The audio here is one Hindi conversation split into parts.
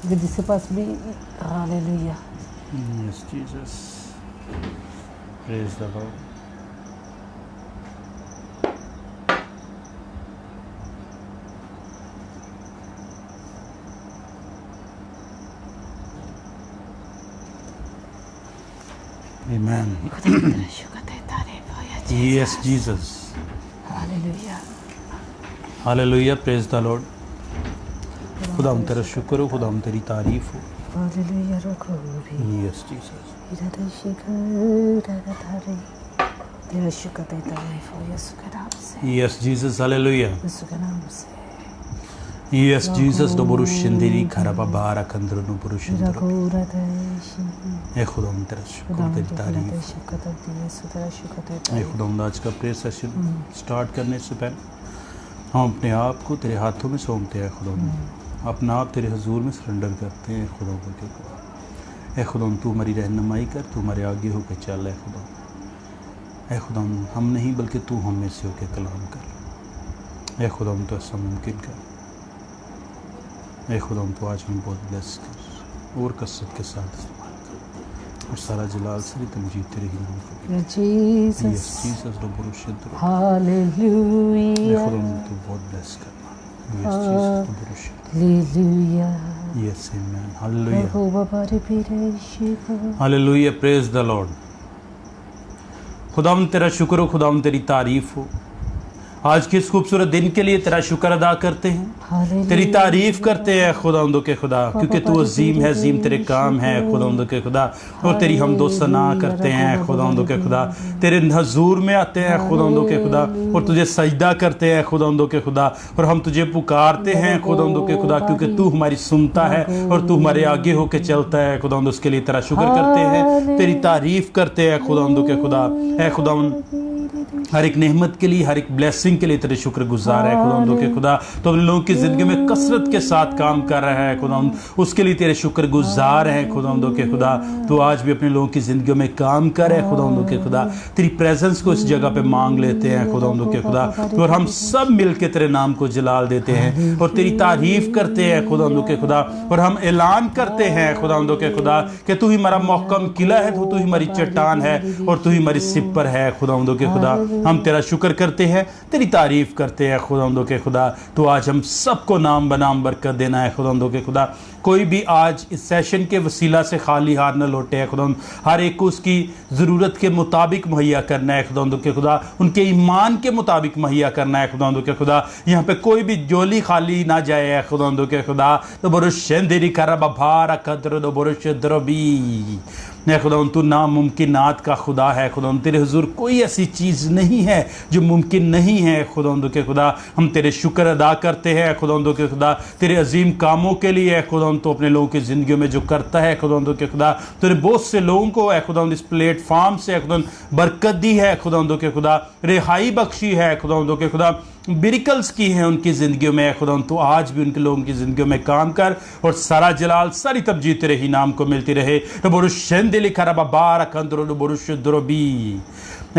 जिसके पास भी hallelujah. Yes, Jesus. Praise the Lord. Amen. Yes, Jesus. Hallelujah. Hallelujah. Praise the Lord. खुदा हम तेरा शुक्र हो, खुदा हम तेरी तारीफ हो। हालेलुया रखो भी। Yes, Jesus. तेरा शुक्र देता है यीशु के नाम से। Yes, Jesus. Hallelujah. यीशु के नाम से। Yes, Jesus. No burushindiri kharaba bara kandru no burushindru. ए खुदा हम तेरा शुक्र तेरी तारीफ। ए खुदा हम आज का प्रेयर सेशन स्टार्ट करने से पहले हम अपने आप को तेरे हाथों में सौंपते हैं खुदा। अपना आप तेरे हुजूर में सरेंडर करते हैं खुदा के खुदा। ए खुदा तू हमारी रहनुमाई कर, तू हमारे आगे होकर चल। है खुदा, ए खुदा हम नहीं बल्कि तू हम में से होकर कलाम कर। ए खुदा तो ऐसा मुमकिन कर। ए खुदा तो आज हम बहुत ब्लेस कर और कसरत के साथ इस्तेमाल कर और सारा जलाल सारी तमजीद तेरे ही नाम को। जीसस जीसस रो बुरुशद रो। हालेलुया। ए खुदा तू बहुत ब्लेस कर। यस जीसस रो बुरुशद। हालेलुया। Yes amen. हालेलुया। यहोवा बारे बिरेशिको। हालेलुया। Praise the lord. खुदाम तेरा शुक्र हो, खुदाम तेरी तारीफ हो। आज के इस खूबसूरत दिन के लिए तेरा शुक्र अदा करते हैं, तेरी तारीफ करते हैं खुदावंदो के खुदा, क्योंकि तू अजीम है, अजीम तेरे काम है खुदावंदो के खुदा। और तेरी हमदो सना करते हैं खुदावंदो के खुदा। तेरे हजूर में आते हैं खुदावंदो के खुदा और तुझे सजदा करते हैं खुदावंदो के खुदा। और हम तुझे पुकारते हैं खुदावंदो के खुदा, क्योंकि तू हमारी सुनता है और तू हमारे आगे होके चलता है खुदावंदो। उसके लिए तेरा शुक्र करते हैं, तेरी तारीफ करते हैं खुदावंदो के खुदा। है खुदावंद हर एक नेमत के लिए, हर एक ब्लेसिंग के लिए तेरे शुक्र गुजार है खुदावंदो के खुदा। तो अपने लोगों की ज़िंदगी में कसरत के साथ काम कर रहा है खुदावंद, उसके लिए तेरे शुक्र गुजार है खुदावंदो के खुदा। तो आज भी अपने लोगों की ज़िंदगी में काम कर है खुदावंदो के खुदा। तेरी प्रेजेंस को इस जगह पे मांग लेते हैं खुदावंदो के खुदा। तो और हम सब मिल के तेरे नाम को जलाल देते हैं और तेरी तारीफ करते हैं खुदावंदो के खुदा। और हम ऐलान करते हैं खुदावंदो के खुदा कि तू ही हमारा मोहकम किला है, तू ही हमारी चट्टान है और तू ही हमारी सिपर है खुदावंदो के खुदा। हम तेरा शुक्र करते हैं, तेरी तारीफ करते हैं खुदावंदो के खुदा। तो आज हम सबको नाम बनाम बरकत देना है खुदावंदो के खुदा। कोई भी आज इस सेशन के वसीला से खाली हाथ न लौटे है खुदावंद। हर एक को उसकी ज़रूरत के मुताबिक मुहैया करना है खुदावंदो के खुदा, उनके ईमान के मुताबिक मुहैया करना है खुदावंदो के खुदा। यहाँ पे कोई भी जोली खाली ना जाए है खुदावंदो के खुदा। तो बुरुशेंदेरी करब भारा कद्र दो बुरुशद्रबी। ने खुदावंद तू नामुमकिनात का खुदा है खुदावंद। तेरे हुजूर कोई ऐसी चीज़ नहीं है जो मुमकिन नहीं है खुदावंद के खुदा। हम तेरे शुक्र अदा करते हैं खुदावंद के खुदा, तेरे अजीम कामों के लिए खुदावंद। तो अपने लोगों की ज़िंदगी में जो करता है खुदावंद के खुदा, तेरे बहुत से लोगों को है खुदावंद इस प्लेटफार्म से खुदावंद बरकत दी है खुदावंद के खुदा, रिहाई बख्शी है खुदावंद के खुदा, मिरेकल्स की हैं उनकी ज़िंदगियों में खुदावंद। तो आज भी उनके लोगों की ज़िंदगियों में काम कर और सारा जलाल सारी तबजीद तेरे ही नाम को मिलती रहे।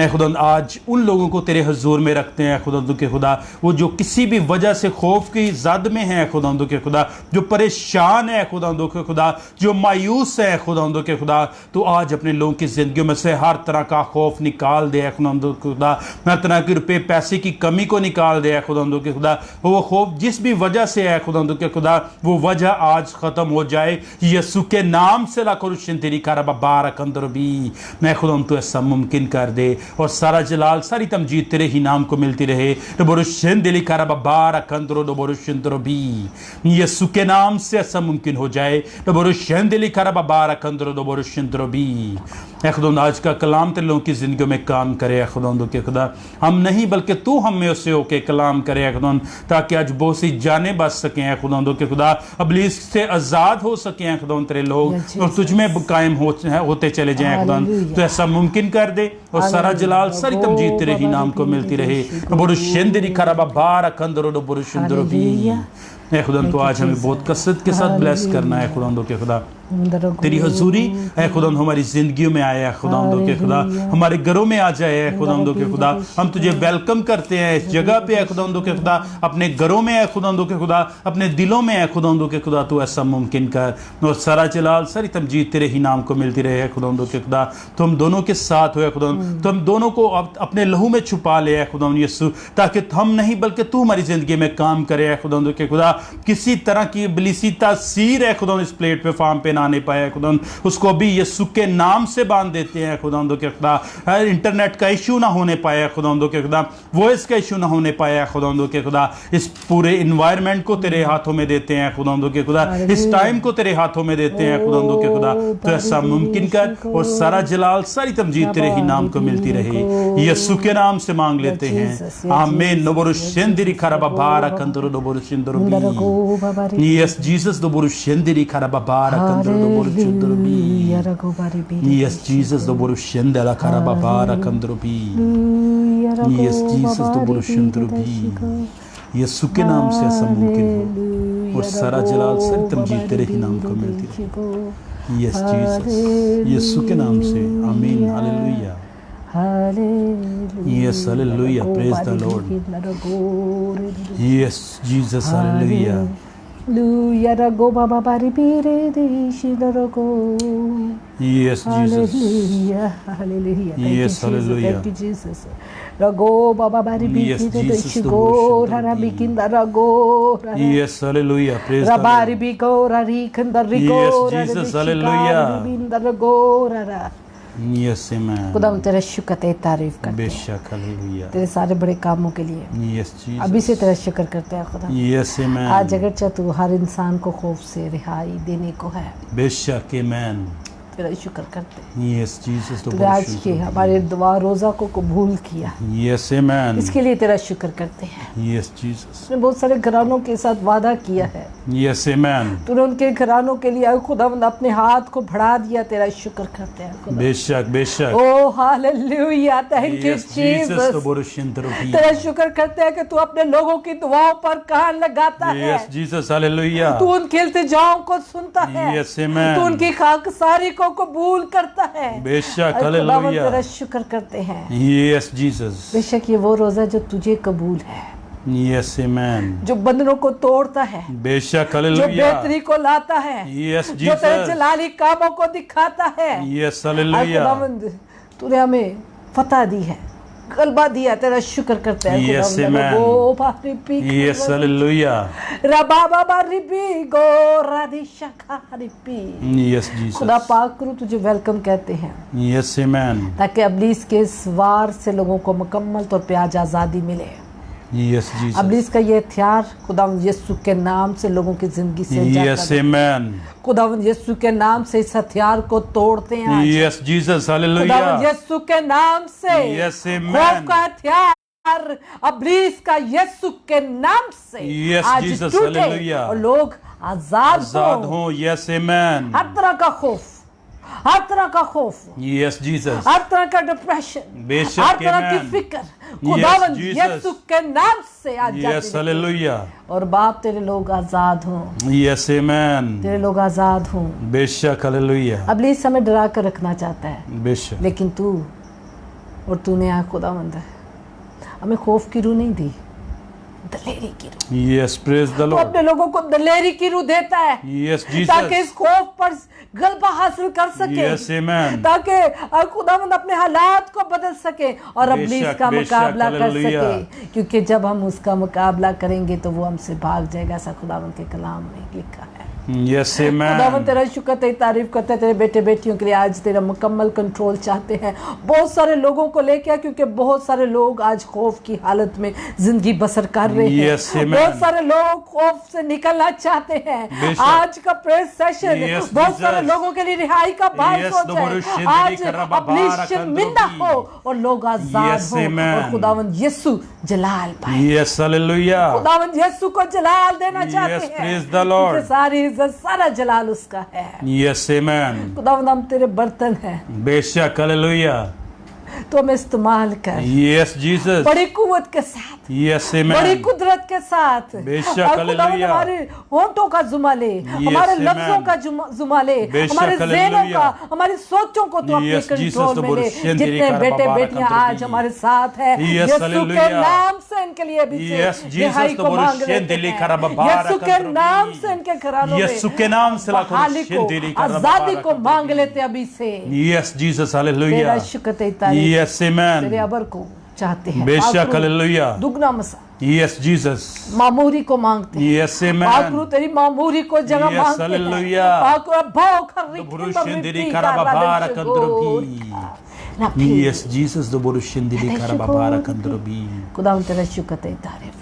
खुदावंद आज उन लोगों को तेरे हजूर में रखते हैं खुदावंद के खुदा, वो जो किसी भी वजह से खौफ की जद में है खुदावंद के खुदा, जो परेशान है खुदावंद के खुदा, जो मायूस है खुदावंद के खुदा। तो आज अपने लोगों की ज़िंदगियों में से हर तरह का खौफ निकाल दे खुदावंद के खुदा, हर तरह के रुपये पैसे की कमी को निकाल दे खुदावंद के खुदा। वो खौफ जिस भी वजह से है खुदावंद के खुदा, वो वजह आज ख़त्म हो जाए यीशु के नाम से। लाकुरुशन तेरी कारबा बारक अंदर भी मैं खुदावंद तो ऐसा मुमकिन कर दे और सारा जलाल सारी तमजीद तेरे ही नाम को मिलती रहे। यीशु के नाम से ऐसा मुमकिन हो जाए। खुदा आज का कलाम तेरे लोगों की जिंदगी में काम करे खुदा के खुदा। हम नहीं बल्कि तू हम में उससे होके कलाम करे खुदा, ताकि आज बहुत सी जानें बच सकें खुदा के खुदा, अबलीस से आज़ाद हो सकें खुदा तेरे लोग और तुझ में कायम होते चले जाएं खुदा। तो ऐसा मुमकिन कर दे और सारा जलाल सारी तमजीद तेरे ही नाम को मिलती रहे। ऐ खुदा तो आज हमें बहुत कसरत के साथ ब्लेस करना है खुदा के खुदा। तेरी हजूरी ऐ खुदा हमारी जिंदगियों में आया है खुदा के खुदा, हमारे घरों में आ जाए है खुदा के खुदा। हम तुझे वेलकम करते हैं इस जगह पे है खुदा के खुदा, अपने घरों में है खुदा के खुदा, अपने दिलों में है खुदा के खुदा। तो ऐसा मुमकिन कर और सारा जलाल सारी तमजीद तेरे ही नाम को मिलती रहे है खुदा के खुदा। तो हम दोनों के साथ हो खुदा, तो हम दोनों को अपने लहू में छुपा ले है खुदा यीशु, ताकि हम नहीं बल्कि तू हमारी जिंदगी में काम करे है खुदा के खुदा। किसी तरह की इब्लीसी तासीर है खुदा इस प्लेट पे फार्म पे आने पाया खुदा, उसको भी यीशु के नाम से बांध देते हैं खुदा के खुदा। इंटरनेट का इशू ना होने पाया खुदा के खुदा, वॉइस का इशू ना होने पाया खुदा के खुदा। इस पूरे इन्वायरमेंट को तेरे हाथों में देते हैं खुदा के खुदा, इस टाइम को तेरे हाथों में देते हैं खुदा के खुदा। तो ऐसा मुमकिन कर और सारा जलाल सारी तमजीद तेरे ही नाम को मिलती रहे, यीशु के नाम से मांग लेते हैं आमीन। नबोरुशेंदिरी खराबाबारा कंदरो नबोरुशिंदरो यस जीसस नबोरुशेंदिरी खराबाबारा कंदरो नबोरुशिंदरो यस जीसस नबोरुशेंदला खराबाबारा कंदरो यस जीसस नबोरुशिंदरो यीशु के नाम से ऐसा मुमकिन हो और सारा जलाल सारी तमजीद तेरे ही नाम को मिलती रहे। यस जीसस यीशु के नाम से आमीन hallelujah yes hallelujah praise the Lord yes Jesus hallelujah Hallelujah, rago baba bari pire deshi rago. Yes, Jesus. Hallelujah, hallelujah. Yes, hallelujah. Thank you, Jesus. Rago baba bari Yes, pire Jesus, deshi the go worship rara of bikinda rago. Yes, hallelujah. Praise the Rabari Lord. bigo rari kanda rigo. Yes, Jesus, hallelujah. Binda rago rara. Yes, amen. खुदा हम तेरा शुक्र तेरी तारीफ करते हैं बेशक हालेलुया तेरे सारे बड़े कामों के लिए। यस जीसस अभी से तेरा शुक्र करते हैं खुदा। Yes amen. आज अगर चाह तू हर इंसान को खौफ से रिहाई देने को है, बेशक आमेन। तेरा शुक्र करते हैं। यस जीसस तूने आज के हमारे दुआ रोजा को कबूल किया, यस आमेन। इसके लिए तेरा शुक्र करते हैं। यस जीसस तूने बहुत सारे घरानों के साथ वादा किया है, यस आमेन। तूने उनके घरानों के लिए खुदावंद अपने हाथ को बढ़ा दिया, तेरा शुक्र करते हैं खुदा। बेशक बेशक ओ हालेलुया थैंक यू जीसस। तेरा शुक्र करते हैं कि तू अपने लोगों की दुआओं पर कान लगाता है। Yes Jesus hallelujah. तू उनके इल्तिजाओं को सुनता है, यस आमेन। तू उनकी खाकसारी को कबूल करता है। बेशक खुदावंद हालेलुया। तेरा शुक्र करते हैं। यस जीसस बेशक ये वो रोजा जो तुझे कबूल है, यस आमेन। जो बंधनों को तोड़ता है, बेशक जो हालेलुया। बेहतरी को लाता है, यस जो तेरे जीसस जलाली कामों को दिखाता है। Yes hallelujah. खुदावंद तूने हमें फतह दी है, गलबा दिया, तेरा शुक्र करते हैं। Yes amen. वो बारी पी यस हालेलुया। रबाबा बारी पी गो राधी शखारी पी। यस जीसस खुदा पाक करूं तुझे वेलकम कहते हैं, यस आमेन। ताकि अब्लीस के इस वार से लोगों को मुकम्मल तौर पे आज आज़ादी मिले। यस जीसस अब्लीस का ये हथियार खुदावंद यीशु के नाम से लोगों की जिंदगी से यस आमेन। खुदावंद यीशु के नाम से इस हथियार को तोड़ते हैं आज। Yes Jesus hallelujah. खुदावंद यीशु के नाम से यस आमेन। खौफ का हथियार अब्लीस का यीशु के नाम से यस आज जीसस टूटे हालेलुया। और लोग आजाद हो। Yes amen. हर तरह का खौफ, हर तरह का खौफ, यस जीसस हर तरह का डिप्रेशन, बेशक हर तरह की आमेन। फिक्र खुदावंद Jesus। यीशु के नाम से आज यस जाती है। हालेलुया। और बाप तेरे लोग आजाद हों, यस आमेन। तेरे लोग आजाद हों। बेशक हालेलुया। अब्लीस हमें डरा कर रखना चाहता है, बेशक लेकिन तू और तूने यहाँ खुदावंद हमें खौफ की रूह नहीं दी, दलेरी की रूह। यस प्रेज द तू लॉर्ड। अपने लोगों को दलेरी की रूह देता है, यस ताकि जीसस इस खौफ पर गलबा हासिल कर सके, यस आमेन। ताकि खुदावंद अपने हालात को बदल सके और अब्लीस बेशक, का बेशक, मुकाबला कर हालेलुया। सके, क्योंकि जब हम उसका मुकाबला करेंगे तो वो हमसे भाग जाएगा, ऐसा खुदावंद के कलाम में लिखा है। यस खुदावंद आमेन। तेरा शुक्र तेरी तारीफ करते हैं, तेरे बेटे बेटियों के लिए आज तेरा मुकम्मल कंट्रोल चाहते हैं बहुत सारे लोगों को लेकर, क्योंकि बहुत सारे लोग आज खौफ की हालत में जिंदगी बसर कर रहे हैं। Yes, amen। बहुत सारे लोग खौफ से निकलना चाहते हैं। बेशक। आज का प्रेस सेशन Yes, बहुत सारे Jesus। लोगों के लिए रिहाई का बायस Yes, हो दोबारा जाए। शिंदगी आज करबा अपनी बारा शर्मिंदा कंदोगी। हो और लोग आजाद Yes, हो amen। और खुदावंद यीशु जलाल पाए। Yes hallelujah. खुदावंद यीशु को जलाल देना चाहते Yes, हैं, praise the Lord। क्योंकि सारी इज्जत सारा जलाल उसका है। Yes amen. खुदावंद हम तेरे बर्तन हैं, बेशक हालेलुया। तो हमें इस्तेमाल कर, Yes, Jesus. बड़ी कुव्वत के साथ, Yes, बड़ी amen. कुदरत के साथ। बेशक, और खुदावंद हालेलुया। हमारे होंठों का जुमा ले, हमारे amen. लफ्जों का जुमा ले, बेशक, हमारे ज़हनों हालेलुया। का, हमारी सोचों को तो अपने Yes, Jesus, कंट्रोल तो में ले। बुरशियन जितने तेरी बेटे कारबार बेटियां कंट्रोल आज की। हमारे साथ है, Yes, यीशु के हालेलुया। नाम से इनके लिए भी Yes, Jesus, रिहाई तो को मांग बुरशियन लेते तेरी हैं। कारबार यीशु के कंट्रोल नाम की। से इनके घरानों में यीशु के नाम से लाखों बहाली बुरशियन को, तेरी कारबार आजादी को कंट्रोल मांग की। लेते अभी से। Yes, Jesus, तेरा hallelujah. शुक्र तेरी तारीफ, Yes, तेरे amen. अबर को चाहते हैं। बेशक, पाकरू, हालेलुया। दुगना मसा Yes, Jesus. मामूरी को मांगते हैं। Yes, पाकरू amen. तेरी मामूरी को जगह Yes, मांगते हैं। हालेलुया। पाकरू भाव खर्री तो बुरशियन तेरी कारबार कंट्रोल की। Yes, Jesus, तो बुरशियन तेरी कारबार कंट्रोल की। खुदावंद तेरा शुक्र तेरी तारीफ,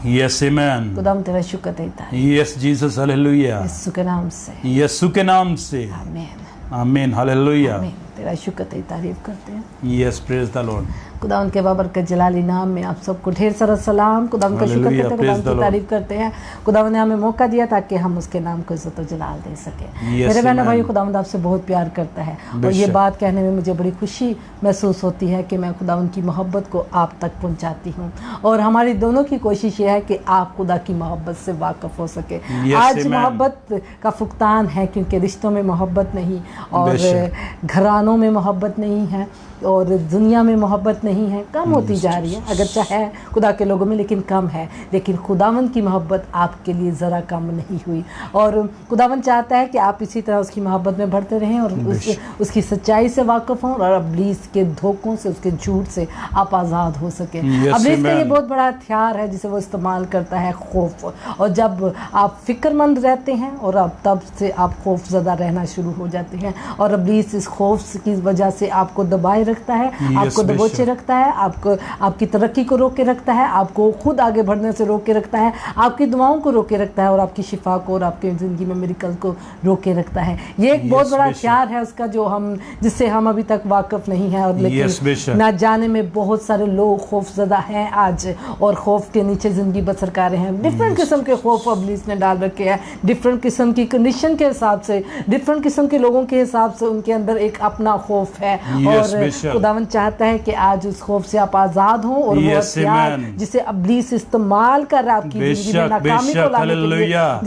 Yes, amen. खुदावंद तेरा शुक्र तेरी तारीफ, Yes, Jesus, hallelujah. यीशु के नाम से यीशु के नाम से आमीन, आमीन, हालेलुया। आमीन। तेरा शुक्र तेरी तारीफ करते हैं। Yes, praise the Lord. खुदावंद के बाबर के जलाली नाम में आप सबको ढेर सारा सलाम। खुदावंद का शुक्र Hallelujah, करते हैं, praise खुदावंद the की Lord. तारीफ करते हैं। खुदावंद ने हमें मौका दिया ताकि हम उसके नाम को इज्जत और जलाल दे सके। Yes, मेरे बहनों amen. भाई, खुदावंद आपसे बहुत प्यार करता है और ये बेशक। बात कहने में मुझे बड़ी खुशी महसूस होती है कि मैं खुदावंद की मोहब्बत को आप तक पहुंचाती हूँ और हमारी दोनों की कोशिश ये है कि आप खुदा की मोहब्बत से वाकिफ हो सके। Yes, आज amen. मोहब्बत का फुकतान है क्योंकि रिश्तों में मोहब्बत नहीं और बेशक। घरानों में मोहब्बत नहीं है और दुनिया में मोहब्बत नहीं है, कम होती जा रही है। अगरचे है खुदा के लोगों में लेकिन कम है, लेकिन खुदावंद की मोहब्बत आपके लिए ज़रा कम नहीं हुई और खुदावंद चाहता है कि आप इसी तरह उसकी मोहब्बत में बढ़ते रहें और उसकी सच्चाई से वाकिफ़ हों और इब्लीस के धोखों से, उसके झूठ से आप आज़ाद हो सकें। Yes, इब्लीस का ये amen. बहुत बड़ा हथियार है जिसे वो इस्तेमाल करता है, खौफ। और जब आप फिक्रमंद रहते हैं और अब तब से आप खौफ ज़्यादा रहना शुरू हो जाते हैं और इब्लीस इस खौफ की वजह से आपको दबाए रखता है, आपको दबोचे बेशक। रखता है, आपको आपकी तरक्की को रोक के रखता है, आपको खुद आगे बढ़ने से रोक के रखता है, आपकी दुआओं को रोक के रखता है और आपकी शिफा को और आपकी ज़िंदगी में मिरेकल को रोक के रखता है। ये एक बहुत बड़ा बेशक। हथियार है उसका जिससे हम अभी तक वाकिफ नहीं हैं और बेशक। लेकिन ना जाने में बहुत सारे लोग खौफजदा हैं आज और खौफ के नीचे ज़िंदगी बसर कर रहे हैं। डिफरेंट किस्म के खौफ इब्लीस ने डाल रखे हैं, डिफरेंट किस्म की कंडीशन के हिसाब से, डिफरेंट किस्म के लोगों के हिसाब से उनके अंदर एक अपना खौफ है और बेशक। खुदावंद चाहता है कि आज उस खौफ से आप आज़ाद हों और वो Yes, हथियार amen. जिसे इब्लीस इस्तेमाल कर रहा है आपकी ज़िंदगी में नाकामी को लाने के लिए, हालेलुया।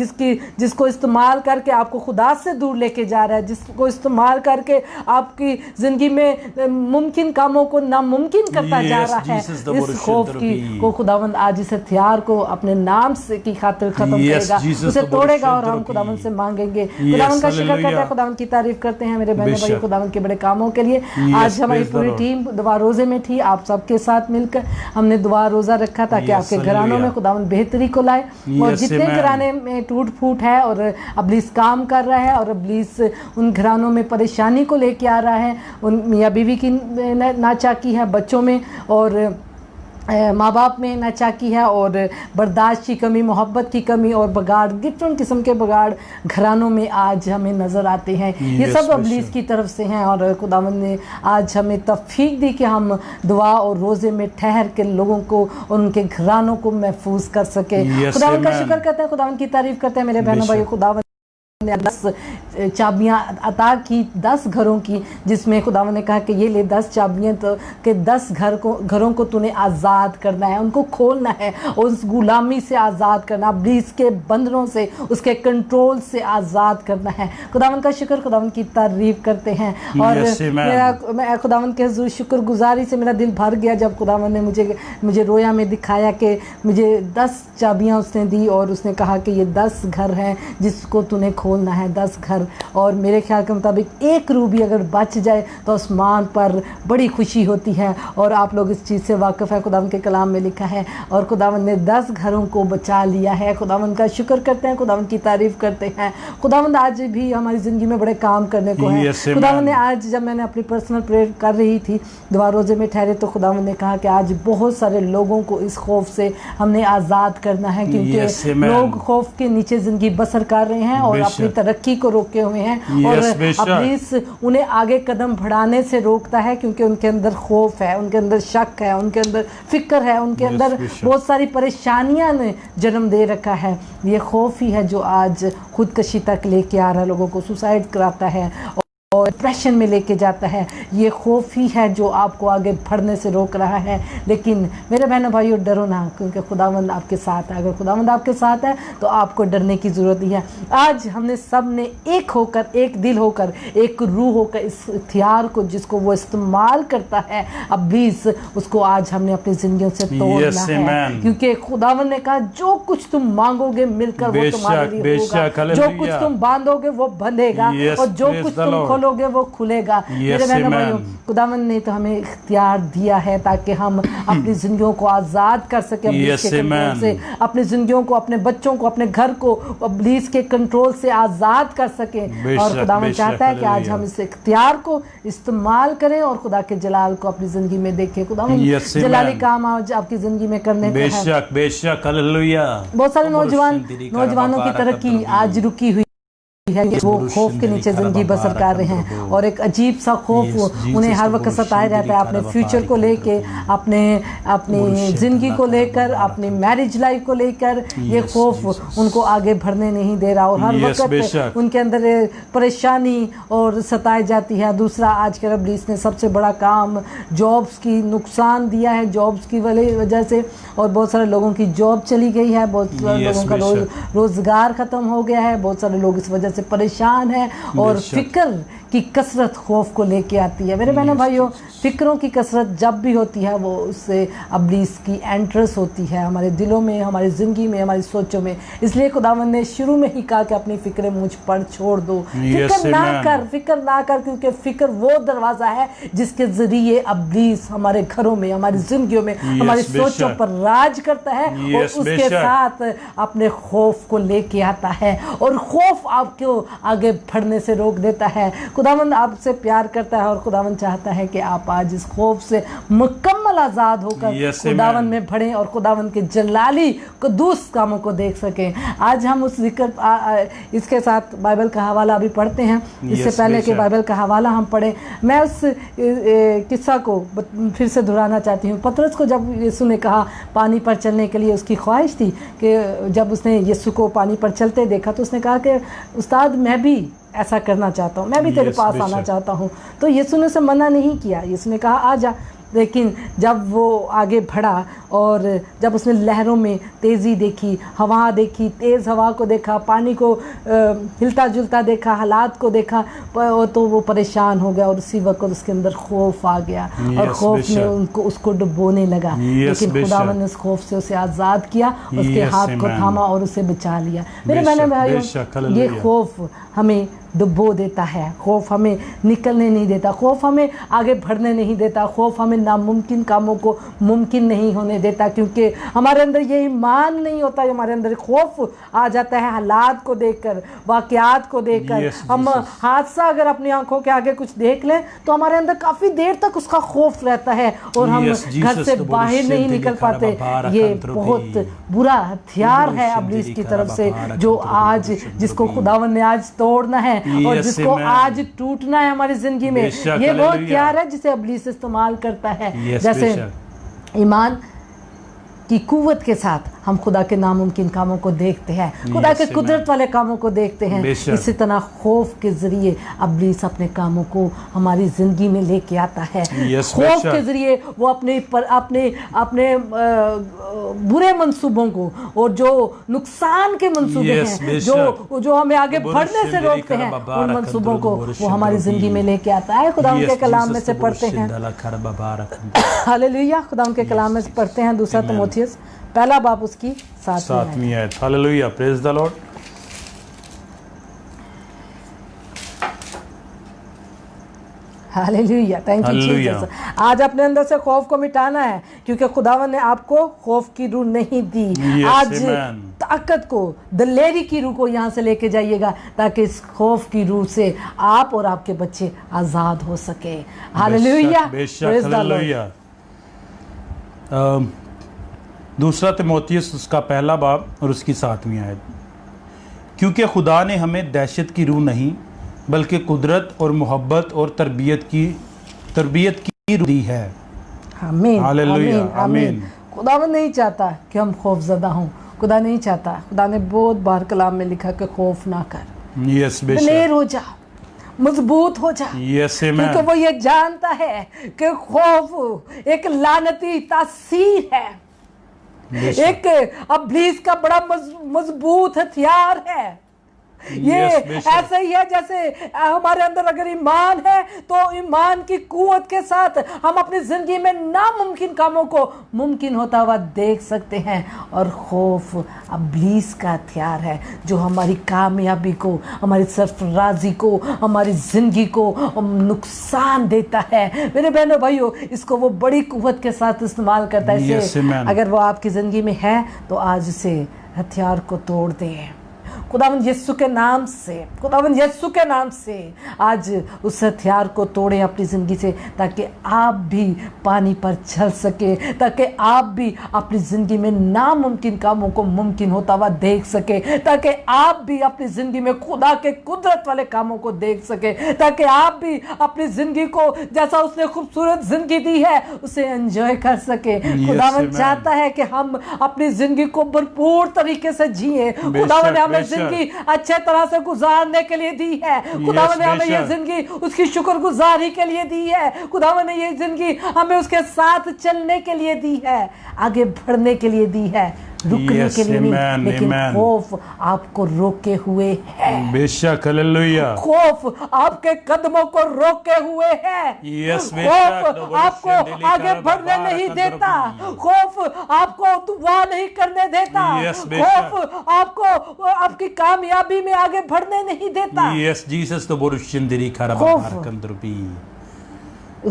जिसको इस्तेमाल करके आपको खुदा से दूर लेके जा रहा है, जिसको इस्तेमाल करके आपकी ज़िंदगी में मुमकिन कामों को नामुमकिन करता जा Yes, रहा है। Jesus, the इस word खौफ should की be. को खुदावंद आज इस हथियार को अपने नाम से की खातिर खत्म Yes, करेगा, Jesus, उसे the word तोड़ेगा और should हम be. खुदावंद से मांगेंगे। Yes, खुदावंद का शुक्र करते हैं, hallelujah. खुदावंद की तारीफ करते हैं मेरे बहनों भाई बेशक। खुदावंद के बड़े कामों के लिए। Yes, आज हमारी praise the पूरी Lord. टीम दुआ रोज़े में थी, आप सबके साथ मिलकर हमने दुआ रोज़ा रखा ताकि Yes, आपके घरानों में hallelujah. खुदावंद बेहतरी को लाए और Yes, जितने amen. घराने में टूट फूट है और इब्लीस काम कर रहा है और इब्लीस उन घरानों में परेशानी को लेके आ रहा है, उन मियाँ बीवी की नाचाकी है, बच्चों में और माँ बाप में नाचाकी है और बर्दाश्त की कमी, मोहब्बत की कमी और बगाड़, डिफरेंट किस्म के बगाड़ घरानों में आज हमें नज़र आते हैं। ये Yes, सब इब्लीस बेशक। की तरफ से हैं और खुदावंद ने आज हमें तौफीक दी कि हम दुआ और रोज़े में ठहर के लोगों को और उनके घरानों को महफूज कर सके। Yes, खुदावंद का amen. शुक्र करते हैं, खुदावंद की तारीफ करते हैं मेरे बहनों बेशक। भाई। खुदावंद ने 10 चाबियाँ अता की 10 घरों की, जिसमें खुदावंद ने कहा कि ये ले 10 चाबियाँ तो के 10 घरों को तूने आज़ाद करना है, उनको खोलना है और उस गुलामी से आज़ाद करना, इब्लीस के बंधनों से, उसके कंट्रोल से आज़ाद करना है। खुदावंद का शुक्र, खुदावंद की तारीफ करते हैं और Yes, amen. मैं खुदावंद के हुज़ूर शुक्रगुजारी से मेरा दिल भर गया जब खुदावंद ने मुझे रोया में दिखाया कि मुझे 10 चाबियाँ उसने दी और उसने कहा कि ये 10 घर हैं जिसको तूने खोलना है, 10 घर। और मेरे ख्याल के मुताबिक एक रूह भी अगर बच जाए तो आसमान पर बड़ी खुशी होती है और आप लोग इस चीज़ से वाकिफ़ है। खुदावंद के कलाम में लिखा है और खुदावंद ने 10 घरों को बचा लिया है। खुदावंद का शुक्र करते हैं, खुदावंद की तारीफ़ करते हैं। खुदावंद आज भी हमारी ज़िंदगी में बड़े काम करने को है। Yes, amen. खुदावंद ने आज, जब मैंने अपनी पर्सनल प्रेयर कर रही थी, दुआ रोज़े में ठहरे, तो खुदावंद ने कहा कि आज बहुत सारे लोगों को इस खौफ से हमने आज़ाद करना है क्योंकि Yes, amen. लोग खौफ के नीचे ज़िंदगी बसर कर रहे हैं और बेशक। अपनी तरक्की को रोके हुए हैं Yes, और बेशक। इब्लीस उन्हें आगे कदम बढ़ाने से रोकता है क्योंकि उनके अंदर खौफ है, उनके अंदर शक है, उनके अंदर फिक्र है, उनके Yes, अंदर बेशक। बहुत सारी परेशानियां ने जन्म दे रखा है। ये खौफ ही है जो आज खुदकशी तक लेके आ रहा है, लोगों को सुसाइड कराता है और और डिप्रेशन में लेके जाता है। ये खौफ ही है जो आपको आगे बढ़ने से रोक रहा है। लेकिन मेरे बहनों भाइयों, डरो ना, क्योंकि खुदावंद आपके साथ है। अगर खुदावंद आपके साथ है तो आपको डरने की ज़रूरत नहीं है। आज हमने सब ने एक होकर, एक दिल होकर, एक रूह होकर इस हथियार को जिसको वो इस्तेमाल करता है अब्लीस, उसको आज हमने अपनी जिंदगियों से तोड़ना है। क्योंकि खुदावंद ने कहा जो कुछ तुम मांगोगे मिलकर वो तुम्हारे लिए होगा, जो कुछ तुम बांधोगे वो बंधेगा और जो कुछ तुम खोलोगे वो खुलेगा। मेरे बहनों भाइयों, खुदावंद ने तो हमें इख्तियार दिया है ताकि हम अपनी जिंदगियों को आज़ाद कर सकें अब्लीस के कंट्रोल से, अपनी जिंदगियों को, अपने बच्चों को, अपने घर को अब्लीस के कंट्रोल से आज़ाद कर सकें। और खुदावंद चाहता है कि आज हम इस इख्तियार को इस्तेमाल करें और खुदा के जलाल को अपनी जिंदगी में देखें। खुदावंद जलाली काम आज आपकी जिंदगी में करने का है। बेशक बेशक, हालेलुया। बहुत सारे नौजवानों की तरक्की आज रुकी हुई है। वो खौफ के नीचे जिंदगी बसर कर रहे हैं और एक अजीब सा खौफ उन्हें हर वक्त सताए रहता है, अपने फ्यूचर को लेके, अपनी जिंदगी को लेकर, अपनी मैरिज लाइफ को लेकर। ये खौफ उनको आगे बढ़ने नहीं दे रहा और हर वक्त उनके अंदर परेशानी और सताई जाती है। दूसरा, आज के अब्लीस ने सबसे बड़ा काम जॉब्स की नुकसान दिया है, जॉब्स की वजह से, और बहुत सारे लोगों की जॉब चली गई है, बहुत सारे लोगों का रोजगार खत्म हो गया है, बहुत सारे लोग इस वजह से परेशान है। और फिक्र की कसरत खौफ को लेके आती है। मेरे बहनों भाइयों, फिक्रों की कसरत जब भी होती है वो उससे अब्लीस की एंट्रेंस होती है हमारे दिलों में, हमारी ज़िंदगी में, हमारी सोचों में। इसलिए खुदावंद ने शुरू में ही कहा कि अपनी फिक्रें मुझ पर छोड़ दो, फिक्र ना कर, क्योंकि फिक्र वो दरवाज़ा है जिसके ज़रिए अब्लीस हमारे घरों में, हमारी ज़िंदगियों में, हमारी सोचों पर राज करता है और उसके साथ अपने खौफ को लेके आता है और खौफ आपको आगे बढ़ने से रोक देता है। खुदावंद आपसे प्यार करता है और खुदावंद चाहता है कि आप आज इस खौफ से मुकम्मल आज़ाद होकर खुदावंद में बढ़ें और खुदावंद के जलाली कदूस कामों को देख सकें। आज हम उस जिक्र इसके साथ बाइबल का हवाला अभी पढ़ते हैं। इससे पहले कि बाइबल का हवाला हम पढ़ें, मैं उस किस्सा को फिर से दोहराना चाहती हूँ। पतरस को जब यीशु ने कहा पानी पर चलने के लिए, उसकी ख्वाहिश थी कि जब उसने यीशु को पानी पर चलते देखा तो उसने कहा कि उस्ताद, मैं भी ऐसा करना चाहता हूँ, मैं भी तेरे पास आना चाहता हूँ। तो यीशु ने उसे मना नहीं किया, यीशु ने कहा आ जा। लेकिन जब वो आगे बढ़ा और जब उसने लहरों में तेज़ी देखी, हवा देखी, तेज़ हवा को देखा, पानी को हिलता जुलता देखा, हालात को देखा, तो वो परेशान हो गया और उसी वक्त उसके अंदर खौफ आ गया और खौफ ने उसको डुबोने लगा। लेकिन खुदावंद ने उस खौफ से उसे आज़ाद किया, उसके हाथ को थामा और उसे बचा लिया। मेरे बहनों भाइयों, ये खौफ हमें डुबो देता है, खौफ हमें निकलने नहीं देता, खौफ हमें आगे बढ़ने नहीं देता, खौफ हमें नामुमकिन कामों को मुमकिन नहीं होने देता, क्योंकि हमारे अंदर ये ईमान नहीं होता। हमारे अंदर खौफ आ जाता है हालात को देखकर, वाक़यात को देखकर। हम हादसा अगर अपनी आंखों के आगे कुछ देख लें तो हमारे अंदर काफ़ी देर तक उसका खौफ रहता है और हम घर से बाहर नहीं निकल पाते। ये बहुत बुरा हथियार है अब्लीस की तरफ से, जो आज जिसको खुदावंद ने आज तोड़ना है और जिसको आज टूटना है हमारी जिंदगी में। ये वो हथियार है जिसे अब्लीस इस्तेमाल करता है। जैसे ईमान की कुव्वत के साथ हम खुदा के नामुमकिन कामों को देखते हैं, खुदा के कुदरत वाले कामों को देखते हैं, इसी तरह खौफ के जरिए अब्लीस अपने कामों को हमारी ज़िंदगी में लेके आता है। खौफ के जरिए वो अपने बुरे मंसूबों को और जो नुकसान के मंसूबे हैं, जो हमें आगे बढ़ने से रोकते हैं, उन मंसूबों को वो हमारी ज़िंदगी में लेके आता है। खुदा उनके कलाम में से पढ़ते हैं, हालेलुया, खुदा उनके कलाम में से पढ़ते हैं 2 तीमुथियुस पहला बाब उसकी 7वीं आयत। Hallelujah, praise the Lord. Hallelujah, thank you Jesus. आज अपने अंदर से खौफ को मिटाना है, क्योंकि खुदावन ने आपको खौफ की रूह नहीं दी। आज ताकत को, दिलेरी की रूह को यहाँ से लेके जाइएगा, ताकि इस खौफ की रूह से आप और आपके बच्चे आज़ाद हो सके। Hallelujah, praise the Lord. 2 तीमुथियुस उसका पहला बाब और उसकी 7वीं आयत। क्योंकि खुदा ने हमें दहशत की रूह नहीं बल्कि कुदरत और मोहब्बत और तरबियत की रूह दी है। आमीन, हालेलुया, आमीन। खुदावंद नहीं चाहता कि हम खौफजदा हों, खुदा नहीं चाहता। खुदा ने बहुत बार कलाम में लिखा कि खौफ ना कर, दिलेर हो जा, मजबूत हो जा। Yes, amen. क्योंकि वो ये जानता है कि खौफ एक लानती तासीर है, बेशक। एक इब्लीस का बड़ा मजबूत हथियार है। ये Yes, बेशक। ऐसे ही है जैसे हमारे अंदर अगर ईमान है तो ईमान की कुव्वत के साथ हम अपनी जिंदगी में नामुमकिन कामों को मुमकिन होता हुआ देख सकते हैं। और खौफ इब्लीस का हथियार है जो हमारी कामयाबी को, हमारी सरफराजी को, हमारी जिंदगी को नुकसान देता है। मेरे बहनों भाइयों, इसको वो बड़ी कुव्वत के साथ इस्तेमाल करता है। Yes, इसे amen. अगर वो आपकी जिंदगी में है तो आज उसे हथियार को तोड़ दें। खुदावंद यीशु के नाम से, खुदावंद यीशु के नाम से आज उस हथियार को तोड़ें अपनी ज़िंदगी से, ताकि आप भी पानी पर चल सके, ताकि आप भी अपनी ज़िंदगी में नामुमकिन कामों को मुमकिन होता हुआ देख सके, ताकि आप भी अपनी ज़िंदगी में खुदा के कुदरत वाले कामों को देख सके, ताकि आप भी अपनी ज़िंदगी को जैसा उसने खूबसूरत ज़िंदगी दी है उसे एंजॉय कर सके। खुदावंद चाहता है कि हम अपनी ज़िंदगी को भरपूर तरीके से जिए। खुदावंद ने हमें जिंदगी अच्छे तरह से गुजारने के लिए दी है। खुदावंद ने हमें ये जिंदगी उसकी शुक्रगुजारी के लिए दी है। खुदावंद ने ये जिंदगी हमें उसके साथ चलने के लिए दी है, आगे बढ़ने के लिए दी है, रुकने के लिए नहीं। लेकिन खौफ आपको रोके हुए है। बेशक, हालेलुया। खौफ आपके कदमों को रोके हुए है। खौफ आपको आगे बढ़ने नहीं देता। खौफ आपको दुआ नहीं करने देता। खौफ आपको आपकी कामयाबी में आगे बढ़ने नहीं देता। Yes, Jesus तो बोरुशिंदिली खराबाबार कंद्रबी।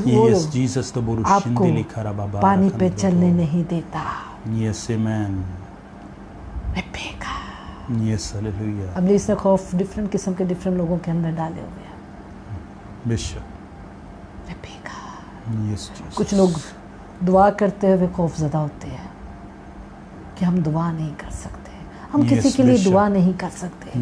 Yes, Jesus तो बोरुशिंदिली खराबाबार पानी पे चलने नहीं देता। Yes, amen. Rebecca. Yes, hallelujah. अब इसने खौफ डिफरेंट किस्म के डिफरेंट लोगों के अंदर डाले हुए हैं। बेशक। रेबेका। Yes, Jesus. कुछ लोग दुआ करते हुए खौफजदा होते हैं कि हम दुआ नहीं कर सकते, हम किसी के लिए दुआ नहीं कर सकते,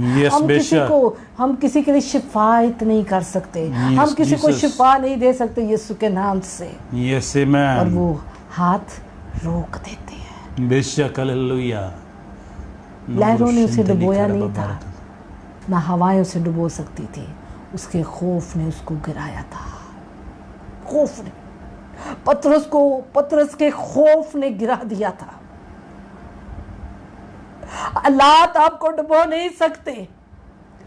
हम किसी के लिए शिफायत नहीं कर सकते, हम किसी को शिफा नहीं दे सकते यीशु के नाम से। Yes, amen. और वो हाथ रोक देते हैं। बेशक, हालेलुया। लहरों ने उसे डुबोया नहीं था, ना हवाएं उसे डुबो सकती थी, उसके खौफ ने उसको गिराया था। खौफ ने पतरस के खौफ ने गिरा दिया था। हालात आपको डुबो नहीं सकते,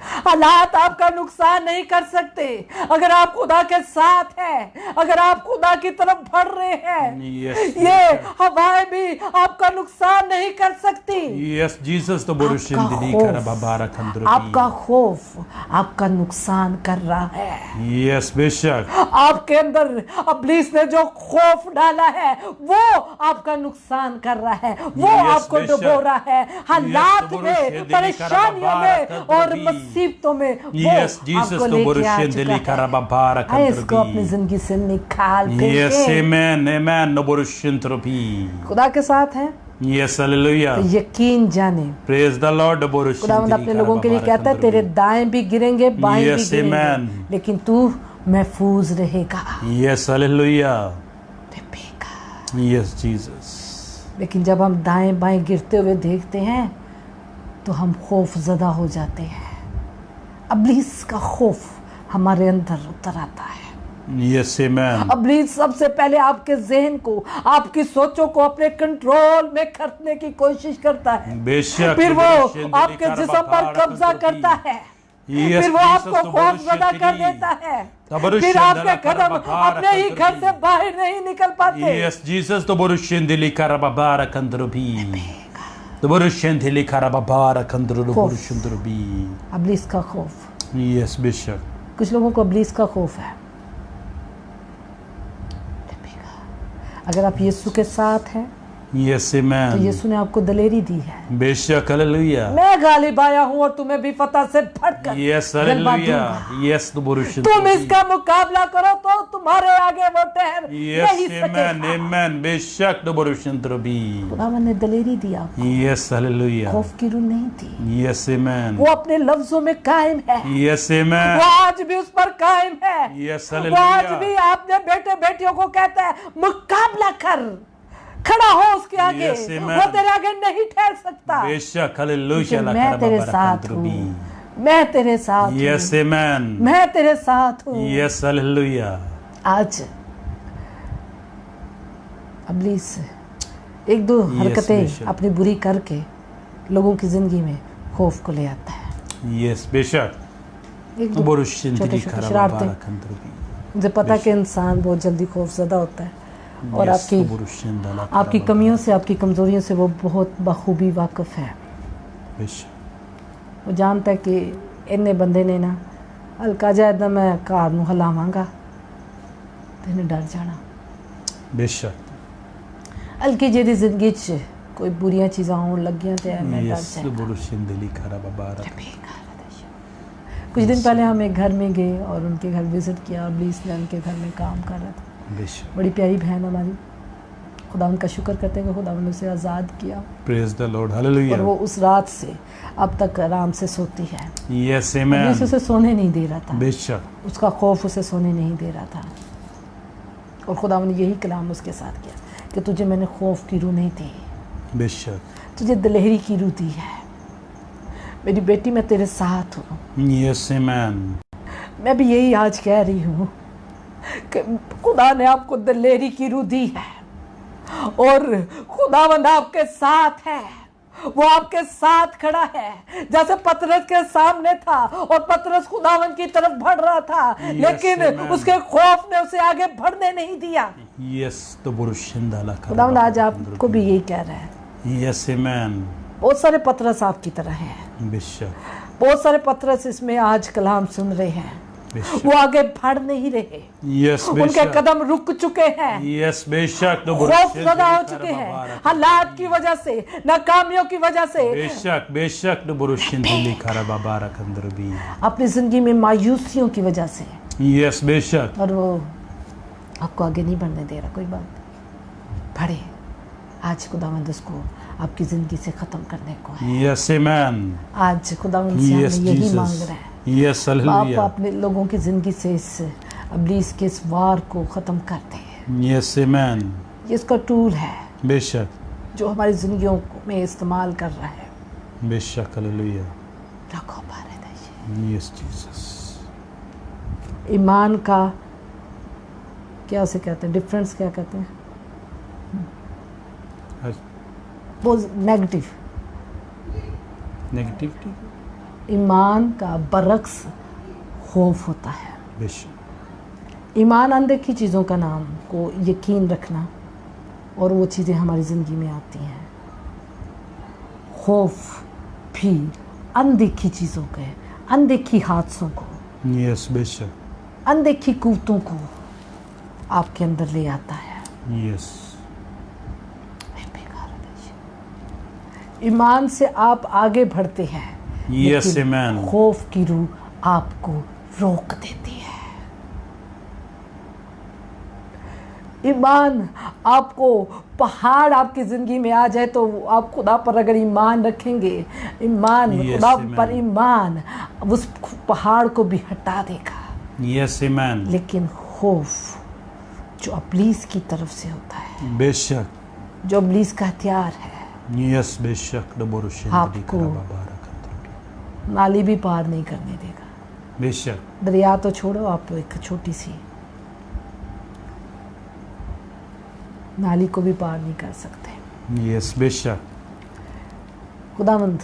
हालात आपका नुकसान नहीं कर सकते। अगर आप खुदा के साथ हैं, अगर आप खुदा की तरफ बढ़ रहे हैं, ये हवाएं भी आपका नुकसान नहीं कर सकती। Yes, Jesus तो बोरुशिंदिली खराबाबार कंद्रबी। आपका खौफ आपका नुकसान कर रहा है। Yes, बेशक। आपके अंदर इब्लीस ने जो खौफ डाला है वो आपका नुकसान कर रहा है, वो आपको डुबो रहा है। हालात में, परेशानियों में और मुसीबतों में Yes, Jesus तो बोरुशिंदिली खराबाबार कंद्रबी। इसको अपनी जिंदगी से निकाल Yes, amen, amen, no बोरुशिंद्रबी। खुदा के साथ है। Yes, hallelujah. तो यकीन जाने। Praise the Lord, खुदावंद अपने लोगों के लिए कहता है तेरे दाएं भी गिरेंगे, बाएं भी गिरेंगे, लेकिन तू महफूज रहेगा। Yes, hallelujah. Yes, Jesus. लेकिन जब हम दाएं बाएं गिरते हुए देखते हैं तो हम खौफ ज़दा हो जाते हैं। इब्लीस का खौफ हमारे अंदर उतर आता है। Yes, amen. इब्लीस सबसे पहले आपके ज़हन को, आपकी सोचों को अपने कंट्रोल में करने की कोशिश करता है। बेशक। फिर वो आपके जिस्म पर कब्जा करता है। फिर वो आपको खौफज़दा कर देता है। फिर आपके कदम अपने ही घर से बाहर नहीं निकल पाते। Yes, Jesus तो बोरुशिंदिली खराबाबार कंद्रबी। तो बोरुशिंदिली खराबाबार कंद्रबी। इब्लीस का खौफ। Yes, बेशक। कुछ लोगों को इब्लीस का खौफ है। अगर आप यीशु के साथ हैं Yes, amen. तो यीशु ने आपको दलेरी दी है। बेशक, हालेलुया। मैं गालिब आया हूँ और तुम्हें भी फतह से बढ़कर Yes, हालेलुया। Yes, तो बोरुशिंदिली। तुम इसका मुकाबला करो तो तुम्हारे आगे वो ठहर नहीं सकेगा। Amen, amen. बेशक तो बोरुशिंदिली। खुदावंद ने दलेरी दी आपको। Yes, hallelujah. खौफ की रूह नहीं थी। Yes, amen. वो अपने लफ्जों में कायम है। Yes, amen. वो आज भी उस पर कायम है। Yes, वो हालेलुया। आज भी आपने बेटे बेटियों को कहता है मुकाबला कर, खड़ा हो उसके आगे। Yes, amen. वो तेरे आगे नहीं ठहर सकता। बेशक, हालेलुया। मैं तेरे साथ हूँ, मैं तेरे साथ हूँ, Yes, amen. मैं तेरे साथ हूँ। Yes, hallelujah. आज अब्लीस एक दो हरकतें बेशक। अपनी बुरी करके लोगों की जिंदगी में खौफ को ले आता है। Yes, बेशक। एक दो Borushin छोटे dili छोटे khara शरारतें। barakandrubi. मुझे पता है कि इंसान बहुत जल्दी खौफजदा होता है और Yes, आपकी borushin dala आपकी khara कमियों से, आपकी कमज़ोरियों से वो बहुत बखूबी वाकिफ़ है। बेशक। वो जानता है कि इन्ने बंदे ने ना हल्का जिहा मैं घर नूं हिलावांगा ते इन्हें डर जाना। बेशक। हल्की जी जिंदगी च कोई बुरियां चीज़ां होने लगियां ते मैं डर Yes, जाना। borushin dili khara barak. कुछ दिन पहले हम एक घर में गए और उनके घर विज़िट किया। अब्लीस ने उनके घर में काम कर रहा था। बेशक। बड़ी प्यारी बहन हमारी, खुदा उनका शुक्र करते हैं कि खुदा ने उसे आज़ाद किया Praise the Lord. और Hallelujah. वो उस रात से अब तक आराम से सोती है। Yes, अब्लीस amen. उसे सोने नहीं दे रहा था, बेशक। उसका खौफ उसे सोने नहीं दे रहा था और खुदा ने यही कलाम उसके साथ किया कि तुझे मैंने खौफ की रूह नहीं दी, बेशक। तुझे दिलेरी की रूह दी है। मेरी बेटी मैं तेरे साथ हूँ। Yes, amen. मैं भी यही आज कह रही हूँ कि खुदा ने आपको दिलेरी की रूह दी है और खुदावंद आपके साथ है। वो आपके साथ खड़ा है, जैसे पतरस के सामने था और पतरस खुदावंद की तरफ बढ़ रहा था, लेकिन amen. उसके खौफ ने उसे आगे बढ़ने नहीं दिया। Yes, तो borushin dala khara खुदावंद आज barakandrubi. आपको भी यही कह रहा है। Yes, amen. बहुत सारे पतरस आपकी तरह हैं, बेशक। बहुत सारे पतरस इसमें आज कलाम सुन रहे हैं, बेशक। वो आगे बढ़ नहीं रहे, Yes, उनके बेशक। कदम रुक चुके हैं, Yes, बेशक। तो खौफ ज़दा हो चुके हैं, हालात की वजह से, नाकामियों की वजह से, बेशक। बेशक। तो borushin dili khara barakandrubi. अपनी जिंदगी में मायूसियों की वजह से, Yes, बेशक। और वो आपको आगे नहीं बढ़ने दे रहा। कोई बात नहीं, बढ़े। आज खुदावंद उसको आपकी जिंदगी से खत्म करने को है। Yes, amen. आज खुदावंद से Yes, हमें यही मांग Jesus. रहा है। Yes, आप hallelujah. अपने लोगों की जिंदगी से इस अब्लीस के इस वार को खत्म करते हैं। Yes, amen. ये इसका टूल है बेशक। जो हमारी जिंदगियों में इस्तेमाल कर रहा है। बेशक। हालेलुया। रखो पारे Yes, Jesus. ईमान का क्या उसे कहते हैं, डिफरेंस क्या कहते हैं, वो नेगेटिव। नेगेटिविटी। ईमान का बरक्स खौफ होता है। बेशक। ईमान अनदेखी चीज़ों का नाम को यकीन रखना और वो चीज़ें हमारी ज़िंदगी में आती हैं। खौफ भी अनदेखी चीज़ों के, अनदेखी हादसों को, यस बेशक, अनदेखी कुव्वतों को आपके अंदर ले आता है। यस। ईमान से आप आगे बढ़ते हैं, यस लेकिन आमेन। खौफ की रूह आपको रोक देती है। ईमान आपको, पहाड़ आपकी जिंदगी में आ जाए तो आप खुदा पर अगर ईमान रखेंगे, ईमान खुदा पर ईमान उस पहाड़ को भी हटा देगा। Yes amen. लेकिन खौफ जो इब्लीस की तरफ से होता है, बेशक, जो इब्लीस का हथियार है, यस बेशक, आपको नाली भी पार नहीं करने देगा। बेशक, दरिया तो छोड़ो, आप एक छोटी सी नाली को भी पार नहीं कर सकते। यस बेशक। खुदावंद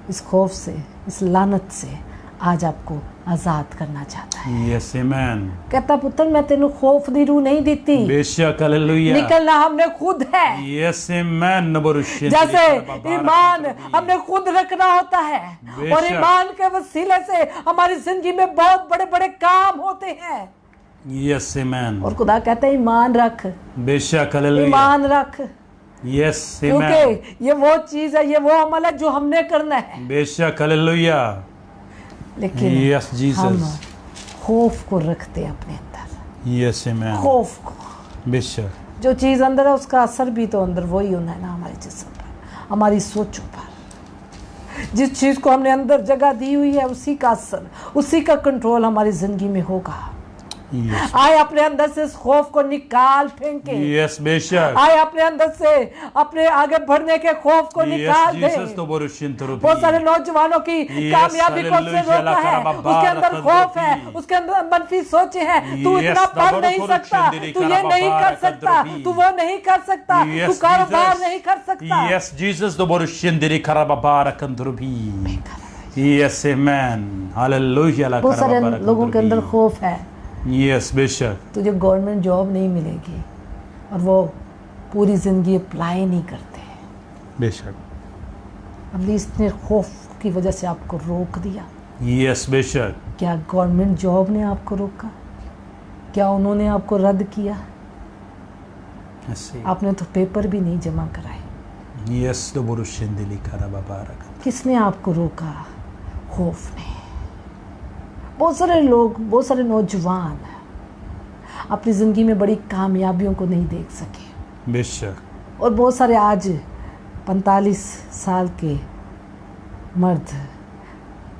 इस खौफ से, इस लानत से आज आपको आजाद करना चाहता है। Yes amen. कहता पुत्र मैं तेनू खौफ दी रूह नहीं देती, बेशक, हालेलुया। निकलना हमने खुद है। Yes amen. जैसे ईमान हमने खुद रखना होता है और ईमान के वसीले से हमारी जिंदगी में बहुत बड़े बड़े काम होते हैं। Yes amen. और खुदा कहता है ईमान रख, बेशक, हालेलुया। ईमान रख, यस आमेन। क्योंकि ये वो चीज है, ये वो अमल है जो हमने करना है। बेशक, हालेलुया। लेकिन यस जीसस, हम खौफ को रखते हैं अपने अंदर, यस आमेन। खौफ को। बेशक, जो चीज अंदर है उसका असर भी तो अंदर वही होना है ना, हमारे जिस्म पर, हमारी सोचों पर। जिस चीज को हमने अंदर जगह दी हुई है उसी का असर, उसी का कंट्रोल हमारी जिंदगी में होगा। Yes. आए अपने अंदर से इस खौफ को निकाल फेंके। Yes, बेशक। आए अपने अंदर से अपने आगे बढ़ने के खौफ को निकाल दे। Jesus, तो बोरुशिन तो बहुत सारे नौजवानों की Yes, कामयाबी को से hallelujah, रोकता है, लकरबा उसके अंदर बारक खौफ है, अंदर उसके अंदर मनफी सोचे हैं, तू Yes, इतना पढ़ दबरो नहीं थोरो सकता, छिंदिरी तू ये करबा नहीं कर बारक सकता, अंदर भी। तू वो नहीं कर सकता, तू Yes, कारोबार Jesus. नहीं कर सकता। Yes, Jesus, तो बोरुशिन दिरी करबा बारक अंदर भी। Yes, amen. Hallelujah, बहुत सारे लकरबा बारक लोगों के अंदर भी। खौफ है, Yes, बेशक। तुझे गवर्नमेंट जॉब नहीं मिलेगी और वो पूरी जिंदगी अप्लाई नहीं करते। बेशक। अब इसने खौफ की वजह से आपको रोक दिया। Yes, बेशक। क्या गवर्नमेंट जॉब ने आपको रोका? क्या उन्होंने आपको रद्द किया? ऐसे। आपने तो पेपर भी नहीं जमा कराए। Yes, तो बोरुशिन दिली करबा बारक। किसने आपको रोका? खौफ ने। बहुत सारे लोग, बहुत सारे नौजवान अपनी ज़िंदगी में बड़ी कामयाबियों को नहीं देख सके, बेशक। और बहुत सारे आज 45 साल के मर्द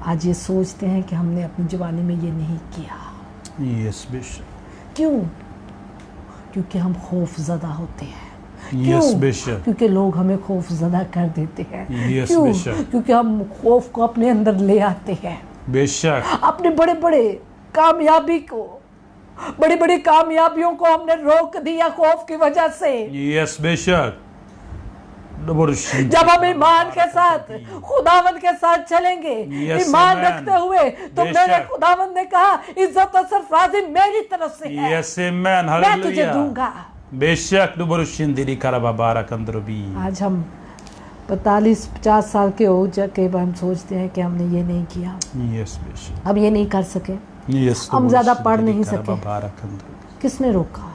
आज ये सोचते हैं कि हमने अपनी जवानी में ये नहीं किया। Yes, बेशक। क्यों? क्योंकि हम खौफ ज़दा होते हैं। Yes, क्यों? बेशक। क्योंकि लोग हमें खौफ ज़दा कर देते हैं। Yes, क्यों? बेशक। क्योंकि हम खौफ को अपने अंदर ले आते हैं। बेशक। अपने बड़े बड़े कामयाबी को, बड़ी बड़ी कामयाबियों को हमने रोक दिया खौफ की वजह से। Yes, बेशक। तो बोरुशिन जब हम ईमान के साथ खुदावंद के साथ चलेंगे, Yes, ईमान amen. रखते हुए, तो बेशक। मेरे खुदावंद ने कहा इज्जत और सरफराजी मेरी तरफ से है, Yes, amen. मैं तुझे Hallelujah. दूंगा। बेशक। तो बोरुशिन दिली करबा बारक अंदर भी। आज हम 45-50 साल के हो जाके हम सोचते हैं कि हमने ये नहीं किया, Yes, बेशक। हम ये नहीं कर सके, Yes, तो हम ज़्यादा बोरुशिन पढ़ दिली नहीं करबा सके। बारक अंदर। किसने रोका?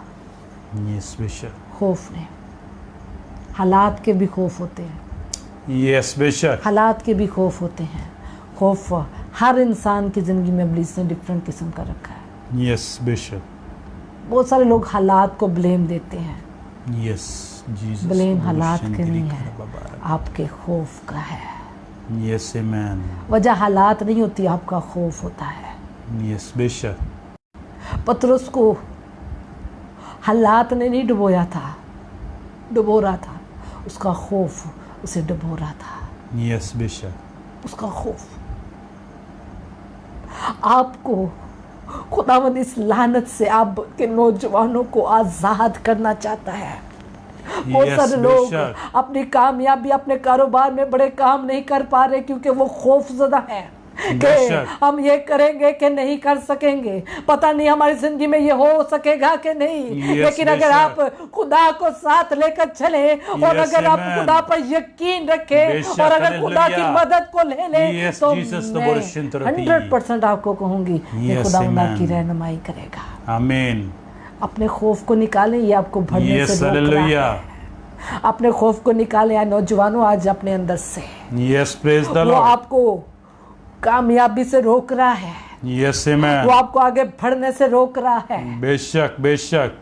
Yes, बेशक। खौफ ने। हालात के भी खौफ होते हैं, Yes, बेशक। हालात के भी खौफ होते हैं। खौफ हर इंसान की ज़िंदगी में इब्लीस ने डिफरेंट किस्म का रखा है। Yes, बेशक। बहुत सारे लोग हालात को ब्लेम देते हैं। Yes, Jesus. ब्लेम हालात बोरुशिन के दिली नहीं है, करबा बारक। आपके खौफ का है। Yes, amen. वजह हालात नहीं होती, आपका खौफ होता है। Yes, बेशक। पतरस को हालात ने नहीं डुबोया था, डुबो रहा था, उसका खौफ उसे डुबो रहा था। Yes, बेशक। उसका खौफ। आपको खुदावंद इस लानत से आपके नौजवानों को आज़ाद करना चाहता है। बहुत Yes, सारे लोग बेशक। अपनी कामयाबी, अपने कारोबार में बड़े काम नहीं कर पा रहे क्योंकि वो खौफजदा है कि बेशक। हम ये करेंगे कि नहीं कर सकेंगे, पता नहीं हमारी जिंदगी में ये हो सकेगा कि नहीं। Yes, लेकिन अगर बेशक। आप खुदा को साथ लेकर चले और Yes, अगर आप amen. खुदा पर यकीन रखें बेशक, और अगर खुदा की hallelujah. मदद को ले लें, Yes, तो Jesus, तो मैं बोरुशिन तो रही। 100% आपको कहूंगी कि Yes, खुदा amen. आपकी रहनुमाई करेगा। Amen. अपने खौफ को निकालें, ये आपको बढ़ने Yes, से रोक रहा hallelujah. है। अपने खौफ को निकालें। या नौजवानों, आज अपने अंदर से Yes, praise the वो Lord. आपको कामयाबी से रोक रहा है, Yes, वो amen. आपको आगे बढ़ने से रोक रहा है। बेशक, बेशक।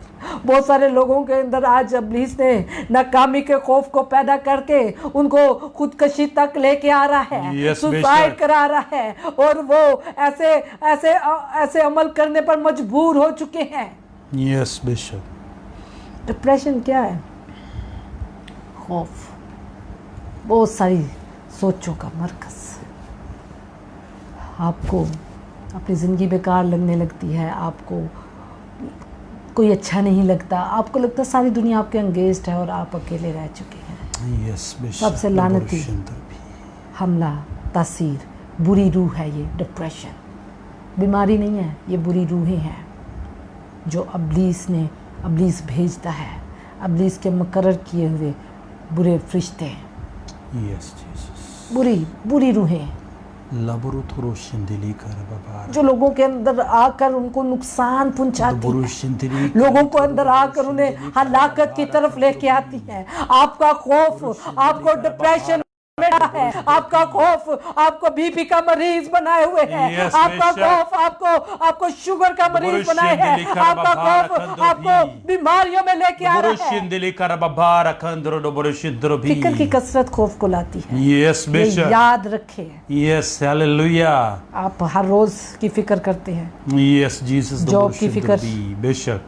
बहुत सारे लोगों के अंदर आज इब्लीस ने नाकामी के खौफ को पैदा करके उनको खुदकशी तक लेके आ रहा है, Yes, सुसाइड बेशक। करा रहा है, और वो ऐसे ऐसे ऐसे अमल करने पर मजबूर हो चुके हैं। Yes, बेशक। डिप्रेशन क्या है? खौफ, बहुत सारी सोचों का मरकज। आपको अपनी ज़िंदगी बेकार लगने लगती है, आपको कोई अच्छा नहीं लगता, आपको लगता है सारी दुनिया आपके अंगेस्ट है और आप अकेले रह चुके हैं। Yes, बेशक। सबसे लानती बोरुशिन तो भी। हमला, तासीर, बुरी रूह है ये। डिप्रेशन बीमारी नहीं है, ये बुरी रूहें हैं जो इब्लीस भेजता है, इब्लीस के मुकर्रर किए हुए बुरे फरिश्ते, Yes, Jesus. बुरी रूहें लबरू थोरोशिन दिली करबा बारक। जो लोगों के अंदर आकर उनको नुकसान तो पहुंचाती है, बोरुशिन दिली लोगों को अंदर आकर उन्हें हलाकत की तरफ लेके आती है। आपका खौफ आपको डिप्रेशन में गया है। आपका खौफ आपको बीपी का मरीज बनाए हुए है। Yes, आपका बेशक। खौफ आपको शुगर का मरीज Burush बनाए है। shindeli आपका karababara खौफ kandrobi. आपको बीमारियों में लेके आ रहा है। Burushindili karababara kandro no burushindrobi. फिक्र की कसरत खौफ को लाती है। Yes, ये Bishop. याद रखे। Yes, hallelujah. आप हर रोज की फिक्र करते हैं Yes, Jesus the Job की फिक्र। burushindrobi. Bishop.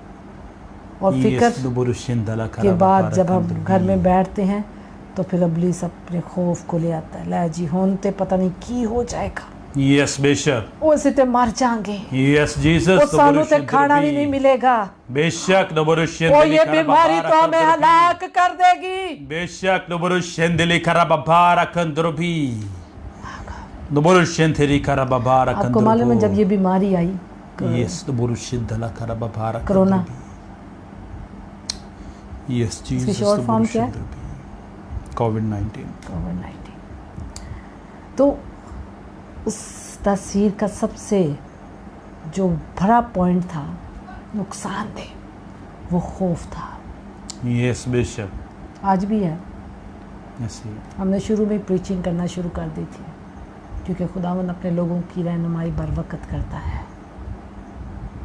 और Yes, फिक्र the burushindala के बाद karababara जब हम kandrobi. घर में बैठते हैं तो फिर इब्लीस अपने खौफ को ले आता है। ला जी होनते पता नहीं की हो जाएगा, Yes, Bishop. उसे ते मर जाएंगे, Yes, Jesus वो the सानू ते खाना भी नहीं burushindrobi. मिलेगा, बेशक वो नबुरुशेंदिली ये बीमारी तो हमें हलाक कर देगी। बेशक नबुरुशेंदिली करबबारा कंद्रोबी नबुरुशेंदिली करबबारा कंद्रोबी आपको मालूम है जब ये बीमारी आई यस नबुरुशेंदला करबबारा कोरोना, यस इसकी जीसस शॉर्ट फॉर्म क्या है? कोविड-19 तो उस तस्वीर का सबसे जो बड़ा पॉइंट था नुकसानदेह, वो खौफ था। यस बेशक आज भी है। ऐसे हमने शुरू में प्रीचिंग करना शुरू कर दी थी क्योंकि खुदावन अपने लोगों की रहनुमाई बर वक्त करता है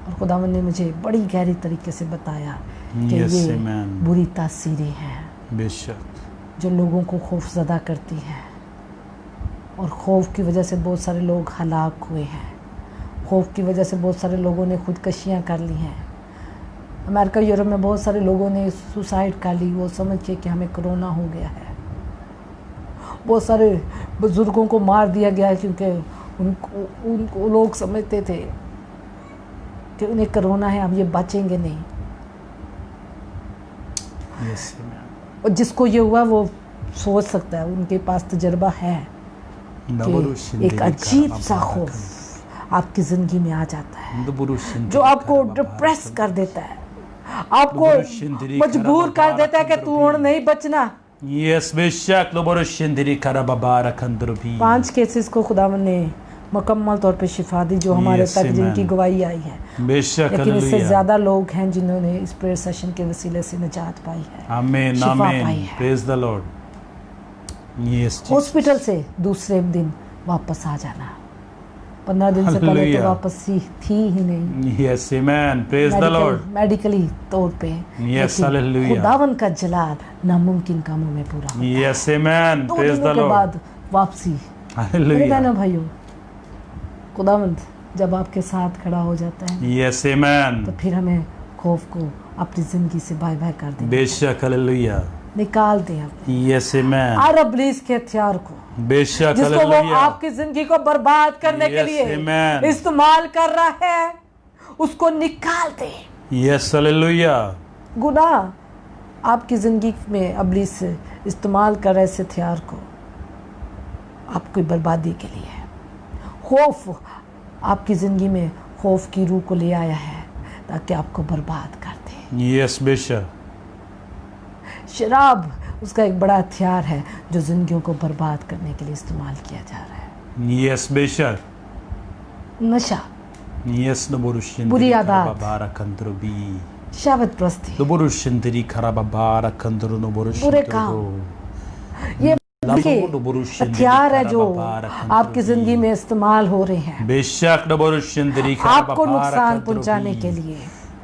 और खुदावन ने मुझे बड़ी गहरी तरीके से बताया कि Yes, ये amen. बुरी तासीरें हैं बेशक जो लोगों को खौफजदा करती हैं और खौफ की वजह से बहुत सारे लोग हलाक हुए हैं। खौफ की वजह से बहुत सारे लोगों ने खुदकशियाँ कर ली हैं। अमेरिका यूरोप में बहुत सारे लोगों ने सुसाइड कर ली वो समझ के कि हमें कोरोना हो गया है। बहुत सारे बुज़ुर्गों को मार दिया गया है क्योंकि उनको लोग समझते थे कि उन्हें कोरोना है, अब ये बचेंगे नहीं। यस और जिसको ये हुआ वो सोच सकता है, उनके पास तजर्बा है कि एक अजीब सा खौफ आपकी ज़िंदगी में आ जाता है जो आपको डिप्रेस कर देता है, आपको मजबूर कर देता है कि तू और नहीं बचना। यस बेशक नबुरुशेंदिली करबबारा कंद्रोबी 5 केसेस को खुदावन ने मुकम्मल तौर पे शिफा दी जो हमारे Yes, तक जिनकी amen. गवाही आई है। बेशक लेकिन इससे हालेलुया ज़्यादा लोग हैं जिन्होंने इस प्रेयर सेशन के वसीले से निजात पाई है, आमीन शिफा पाई आमीन है। Praise the Lord yes hospital से दूसरे दिन वापस आ जाना। 15 दिन से पहले तो Hallelujah. वापस थी ही नहीं यस आमीन प्रेज द लॉर्ड मेडिकली तौर पे। Yes, लेकिन hallelujah. खुदावन का जलाल नामुमकिन कामों में पूरा होता है। यस आमीन 2 प्रेज द दिनों के लॉर्ड बाद वापसी। मेरे हालेलुया बहनों भाइयों, खुदावंद जब आपके साथ खड़ा हो जाता है यस आमीन तो फिर हमें खौफ को अपनी जिंदगी से बाय बाय कर दें, बेशक हालेलुया निकाल दें आप यस आमीन और इब्लीस के हथियार को बेशक जिसको वो हालेलुया आपकी जिंदगी को बर्बाद करने के Yes, लिए amen. इस्तेमाल कर रहा है, उसको निकाल दें। यस हालेलुया गुनाह आपकी जिंदगी में इब्लीस इस्तेमाल कर रहे इस हथियार को आपकी बर्बादी के लिए। खौफ आपकी ज़िंदगी में खौफ की रूह को ले आया है ताकि आपको बर्बाद कर दे। यस बेशक शराब उसका एक बड़ा हथियार है जो ज़िंदगियों को बर्बाद करने के लिए इस्तेमाल किया जा रहा है। यस बेशक नशा, यस नबुरुशेंदिली बुरी आदत, करबबारा कंद्रोबी शहवत प्रस्ती, नबुरुशेंदिली करबबारा कंद्रो नबुरुशेंदिली बुरे काम, ये हथियार है जो आपकी जिंदगी में इस्तेमाल हो रहे हैं बेशक नबुरुशेंदिली आपको नुकसान पहुंचाने के लिए,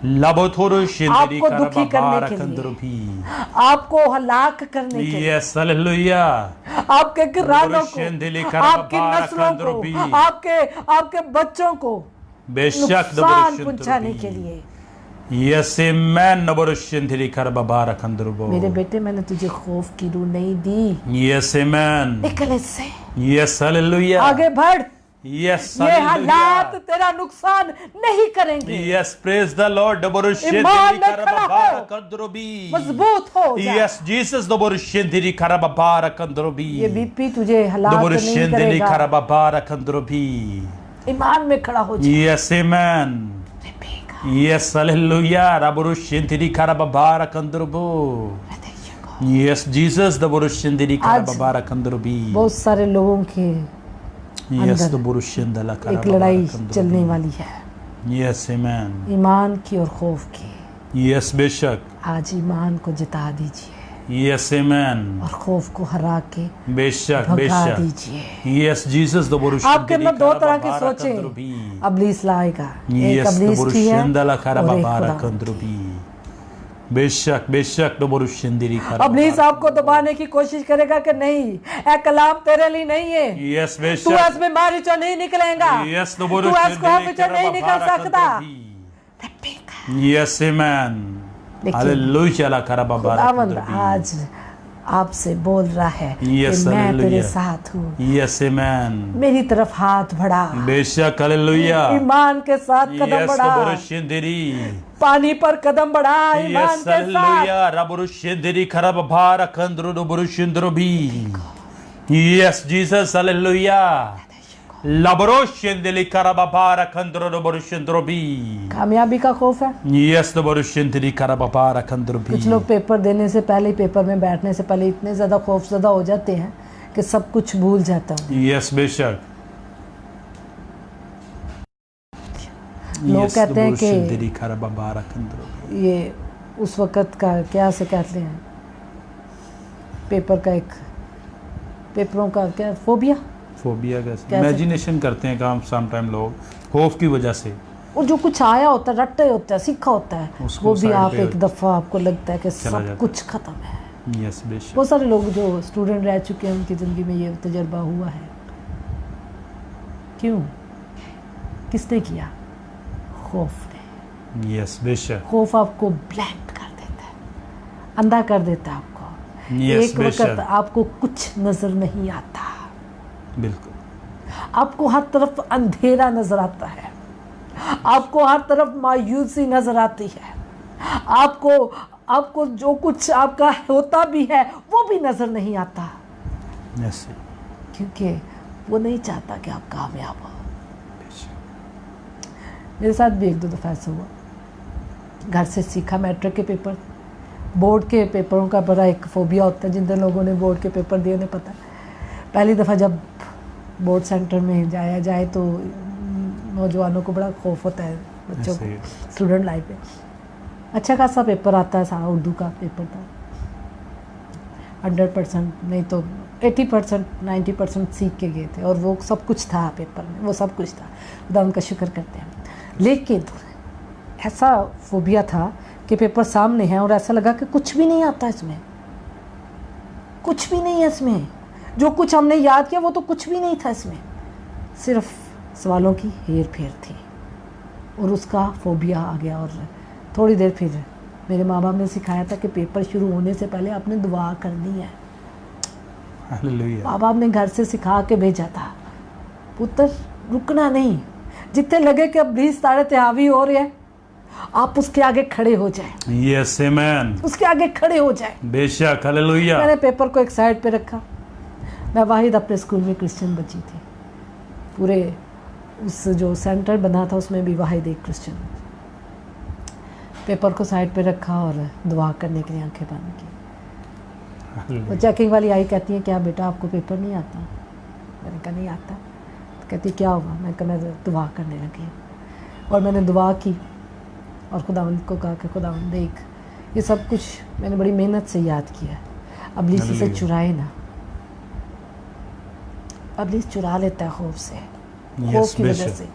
लबोथुरुशेंदिली आपको दुखी करने करबबारा के लिए, कंद्रोबी आपको हलाक करने के लिए, यस हालेलुया आपके घरानों नबुरुशेंदिली को, करबबारा आपकी नस्लों कंद्रोबी को, आपके बच्चों को बेशक नुकसान पहुंचाने के लिए। यस आमीन नबुरुशेंदिली करबबारा कंद्रोबो मेरे बेटे, मैंने तुझे खौफ की रूह नहीं दी, यस आमीन निकल इससे, यस हालेलुया आगे बढ़। यस ये हालात तेरा नुकसान नहीं करेंगे। यस प्रेज द लॉर्ड ईमान नबुरुशेंदिली में खड़ा करबबारा हो, कंद्रोबी मजबूत हो जा। यस जीसस नबुरुशेंदिली करबबारा कंद्रोबी ये बीपी तुझे हलाक नहीं नबुरुशेंदिली करेगा। करबबारा कंद्रोबी ईमान में खड़ा हो जा। यस आमीन यस हालेलुया नबुरुशेंदिली करबबारा कंद्रोबो यस जीसस नबुरुशेंदिली करबबारा कंद्रोबी बहुत सारे लोगों के यस अंदर नबुरुशेंदिला एक करबबारा लड़ाई कंद्रोबी चलने वाली है, यस आमीन ईमान की और खौफ की। यस बेशक आज ईमान को जिता दीजिए, Yes, amen. और खौफ को हरा के बेशक भगा बेशक. दीजिए। Yes, Jesus the Borush. आपके अंदर दो तरह के सोचें अबलीस लाएगा, एक Yes, the अबलीस की है Borushindala और एक Karababara खुदा। Kandrubi. बेशक बेशक the Borushindiri अबलीस आपको दबाने की कोशिश करेगा कि नहीं, ए कलाम तेरे लिए नहीं है, Yes, तू बेशक. इसमें मारी चो नहीं निकलेगा, Yes, the तू Borushindiri इसको हमेशा नहीं निकल सकता। Yes, amen. लेकिन Hallelujah la Karababara खुदावंद Kandrubi. आज आपसे बोल रहा है Yes, कि मैं तेरे hallelujah. साथ हूँ, Yes, amen. मेरी तरफ हाथ बढ़ा, बेशक हालेलुया. ईमान के साथ कदम Yes, the बढ़ा, Borushindiri. पानी पर कदम बढ़ा ईमान Yes, के साथ। hallelujah. Raburushindiri Karababara Kandru Borushindrobi. Yes, Jesus, hallelujah. Laborushindili Karababara Kandru Borushindrobi. कामयाबी का खौफ है। Yes, the Borushindiri Karababara कुछ Kandrubi. लोग पेपर देने से पहले, पेपर में बैठने से पहले इतने ज़्यादा खौफजदा हो जाते हैं कि सब कुछ भूल जाता हूँ। Yes, बेशक. लोग Yes, the कहते हैं कि Borushindiri Karababara Kandrubi. ये उस वक़्त का क्या से कहते हैं, पेपर का एक, पेपरों का क्या फोबिया, फोबिया का कैसे? इमेजिनेशन करते हैं काम समटाइम लोग खौफ की वजह से. और जो कुछ आया होता है, रट्टे होता है, सीखा होता है, उसको वो भी साइड आप पे एक दफ़ा आपको लगता है कि चला सब जाता कुछ ख़त्म है। यस बेशक. बहुत सारे लोग जो स्टूडेंट रह चुके हैं उनकी ज़िंदगी में ये तजर्बा हुआ है। क्यों? किसने किया? खौफ ने। यस बेशक. खौफ आपको ब्लैंक कर देता है, अंधा कर देता है आपको। यस एक वक्त बेशक. आपको कुछ नज़र नहीं आता, बिल्कुल. आपको हर तरफ अंधेरा नजर आता है, आपको हर तरफ मायूसी नजर आती है, आपको जो कुछ आपका होता भी है वो भी नजर नहीं आता, यस. क्योंकि वो नहीं चाहता कि आप कामयाब हो। मेरे साथ भी एक दो दफ़ा ऐसा हुआ। घर से सीखा, मैट्रिक के पेपर, बोर्ड के पेपरों का बड़ा एक फोबिया होता है। जिन लोगों ने बोर्ड के पेपर दिए उन्हें पता है। पहली दफ़ा जब बोर्ड सेंटर में जाया जाए तो नौजवानों को बड़ा खौफ होता है, बच्चों को, स्टूडेंट लाइफ में। अच्छा खासा पेपर आता है, सारा उर्दू का पेपर था। 100% नहीं तो 80% 90% सीख के गए थे और वो सब कुछ था पेपर में, वो सब कुछ था। खुदा उनका शुक्र करते हैं। लेकिन ऐसा फोबिया था कि पेपर सामने है और ऐसा लगा कि कुछ भी नहीं आता इसमें, कुछ भी नहीं है इसमें। जो कुछ हमने याद किया वो तो कुछ भी नहीं था इसमें, सिर्फ सवालों की हेर फेर थी और उसका फोबिया आ गया। और थोड़ी देर फिर मेरे माँ बाप ने सिखाया था कि पेपर शुरू होने से पहले आपने दुआ करनी है। हालेलुया. माँ बाप ने घर से सिखा के भेजा था, पुत्र रुकना नहीं, जितने लगे कि अब 20 तारे हावी हो रहे हैं, आप उसके आगे खड़े हो जाए, यस आमेन. उसके आगे खड़े हो जाए। बेशक. हालेलुया. मैंने पेपर को एक साइड पे रखा। मैं वाहिद अपने स्कूल में क्रिश्चियन बची थी, पूरे उस जो सेंटर बना था उसमें भी वाहिद एक क्रिश्चियन। पेपर को साइड पे रखा और दुआ करने के लिए आंखें बंद की। वो चेकिंग वाली आई, कहती है क्या बेटा आपको पेपर नहीं आता? मैंने कहा नहीं आता। तो कहती क्या हुआ? मैं कहा मैं दुआ करने लगी और मैंने दुआ की और खुदावंद को कहा कि खुदावंद देख, ये सब कुछ मैंने बड़ी मेहनत से याद किया, अबलीस इसे चुराए ना। अबलीस चुरा लेता है खौफ से, खौफ की वजह से।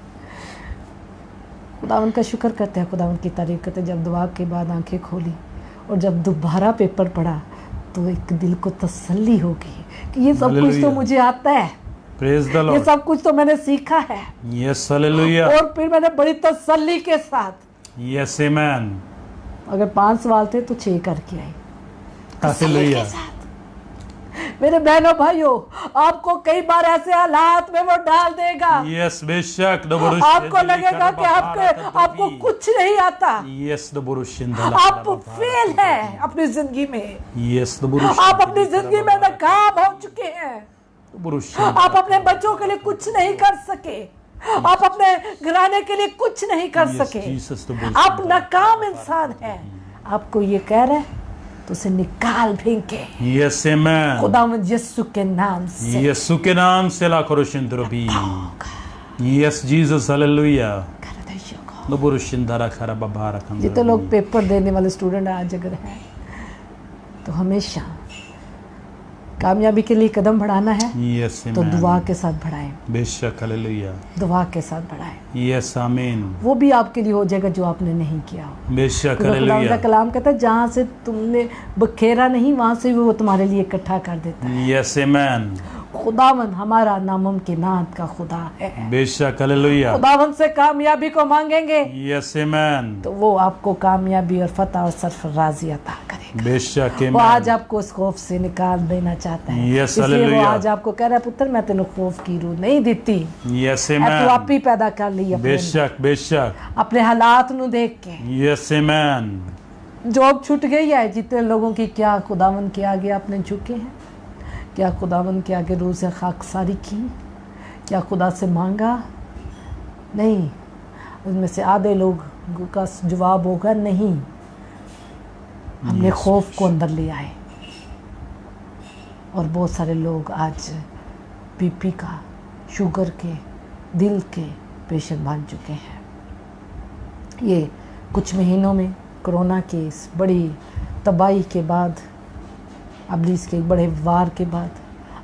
खुदावंद का शुक्र करते हैं, खुदावंद की तारीफ करते हैं। जब दुआ के बाद आंखें खोली और जब दोबारा पेपर पढ़ा तो एक दिल को तसल्ली हो गई कि ये सब कुछ तो मुझे आता है, प्रेज द लॉर्ड, ये सब कुछ तो मैंने सीखा है। Yes hallelujah. और फिर मैंने बड़ी तसल्ली के साथ, यस आमेन, अगर 5 सवाल थे तो 6 करके आई। हालेलुया। मेरे बहनों भाइयों, आपको कई बार ऐसे हालात में वो डाल देगा, यस बेशक, आपको लगेगा कि आपको कुछ नहीं आता, यस आप फेल है अपनी जिंदगी में, यस आप अपनी जिंदगी में नाकाम हो चुके हैं, आप अपने बच्चों के लिए कुछ नहीं कर सके, आप अपने घराने के लिए कुछ नहीं कर सके, आप नाकाम इंसान हैं। आपको ये कह रहे हैं तो उसे निकाल फेंके, यस आमेन, खुदावंद यीशु के नाम से, यीशु के नाम से ला करो शिंद्रबी, यस जीसस हालेलुया। जितने लोग पेपर देने वाले स्टूडेंट आज अगर हैं, तो हमेशा कामयाबी के लिए कदम बढ़ाना है यस तो दुआ के साथ बढ़ाएं, बेशक हालेलुया दुआ के साथ बढ़ाएं। यस आमीन वो भी आपके लिए हो जाएगा जो आपने नहीं किया हो। बेशक खुदा का हालेलुया कलाम कहता है जहाँ से तुमने बखेरा नहीं वहाँ से भी वो तुम्हारे लिए इकट्ठा कर देता है। यस आमीन खुदावन हमारा नामुमकिनात का खुदा है। बेशक हालेलुया खुदावन से कामयाबी को मांगेंगे यस आमीन तो वो आपको कामयाबी और फतह और सरफराजी अता करेगा। बेशक वो आज आमीन आपको उस खौफ से निकाल देना चाहता है। Yes, इसलिए वो hallelujah. आज आपको कह रहा है पुत्र मैं तेन खौफ की रूह नहीं देती, यस तू आप आमीन ही पैदा कर ली अपने बेशक बेशक अपने हालात नु देख के। यस आमीन जॉब छूट गई है जितने लोगों की, क्या खुदावन के आगे आपने झुके हैं? क्या खुदावन के आगे रोज़ खाकसारी की? क्या खुदा से मांगा? नहीं। उनमें से आधे लोग का जवाब होगा नहीं। हमने खौफ को अंदर ले आए और बहुत सारे लोग आज बीपी का, शुगर के, दिल के पेशेंट बन चुके हैं। ये कुछ महीनों में कोरोना के इस बड़ी तबाही के बाद, अबलीस के बड़े वार के बाद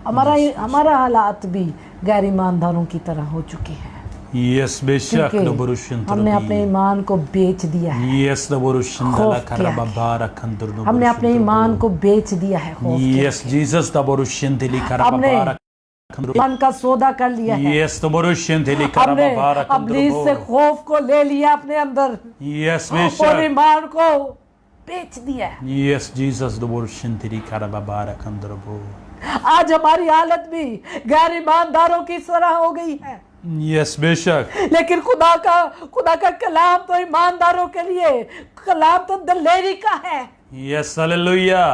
हमारा हालात भी गैर ईमानदारों की तरह हो चुके हैं। यस बेशक क्योंकि हमने अपने ईमान को बेच दिया है। यस हमने अपने ईमान को बेच दिया है। यस जीसस हमने ईमान का सौदा कर लिया है। यस हमने अबलीस से खौफ को ले लिया अपने अंदर यस और बेशक ईमान को बेच दिया है। यस जीसस आज हमारी हालत भी गैर ईमानदारों की तरह हो गई है। यस बेशक लेकिन खुदा का कलाम तो ईमानदारों के लिए, कलाम तो दिलेरी का है। यस हालेलुया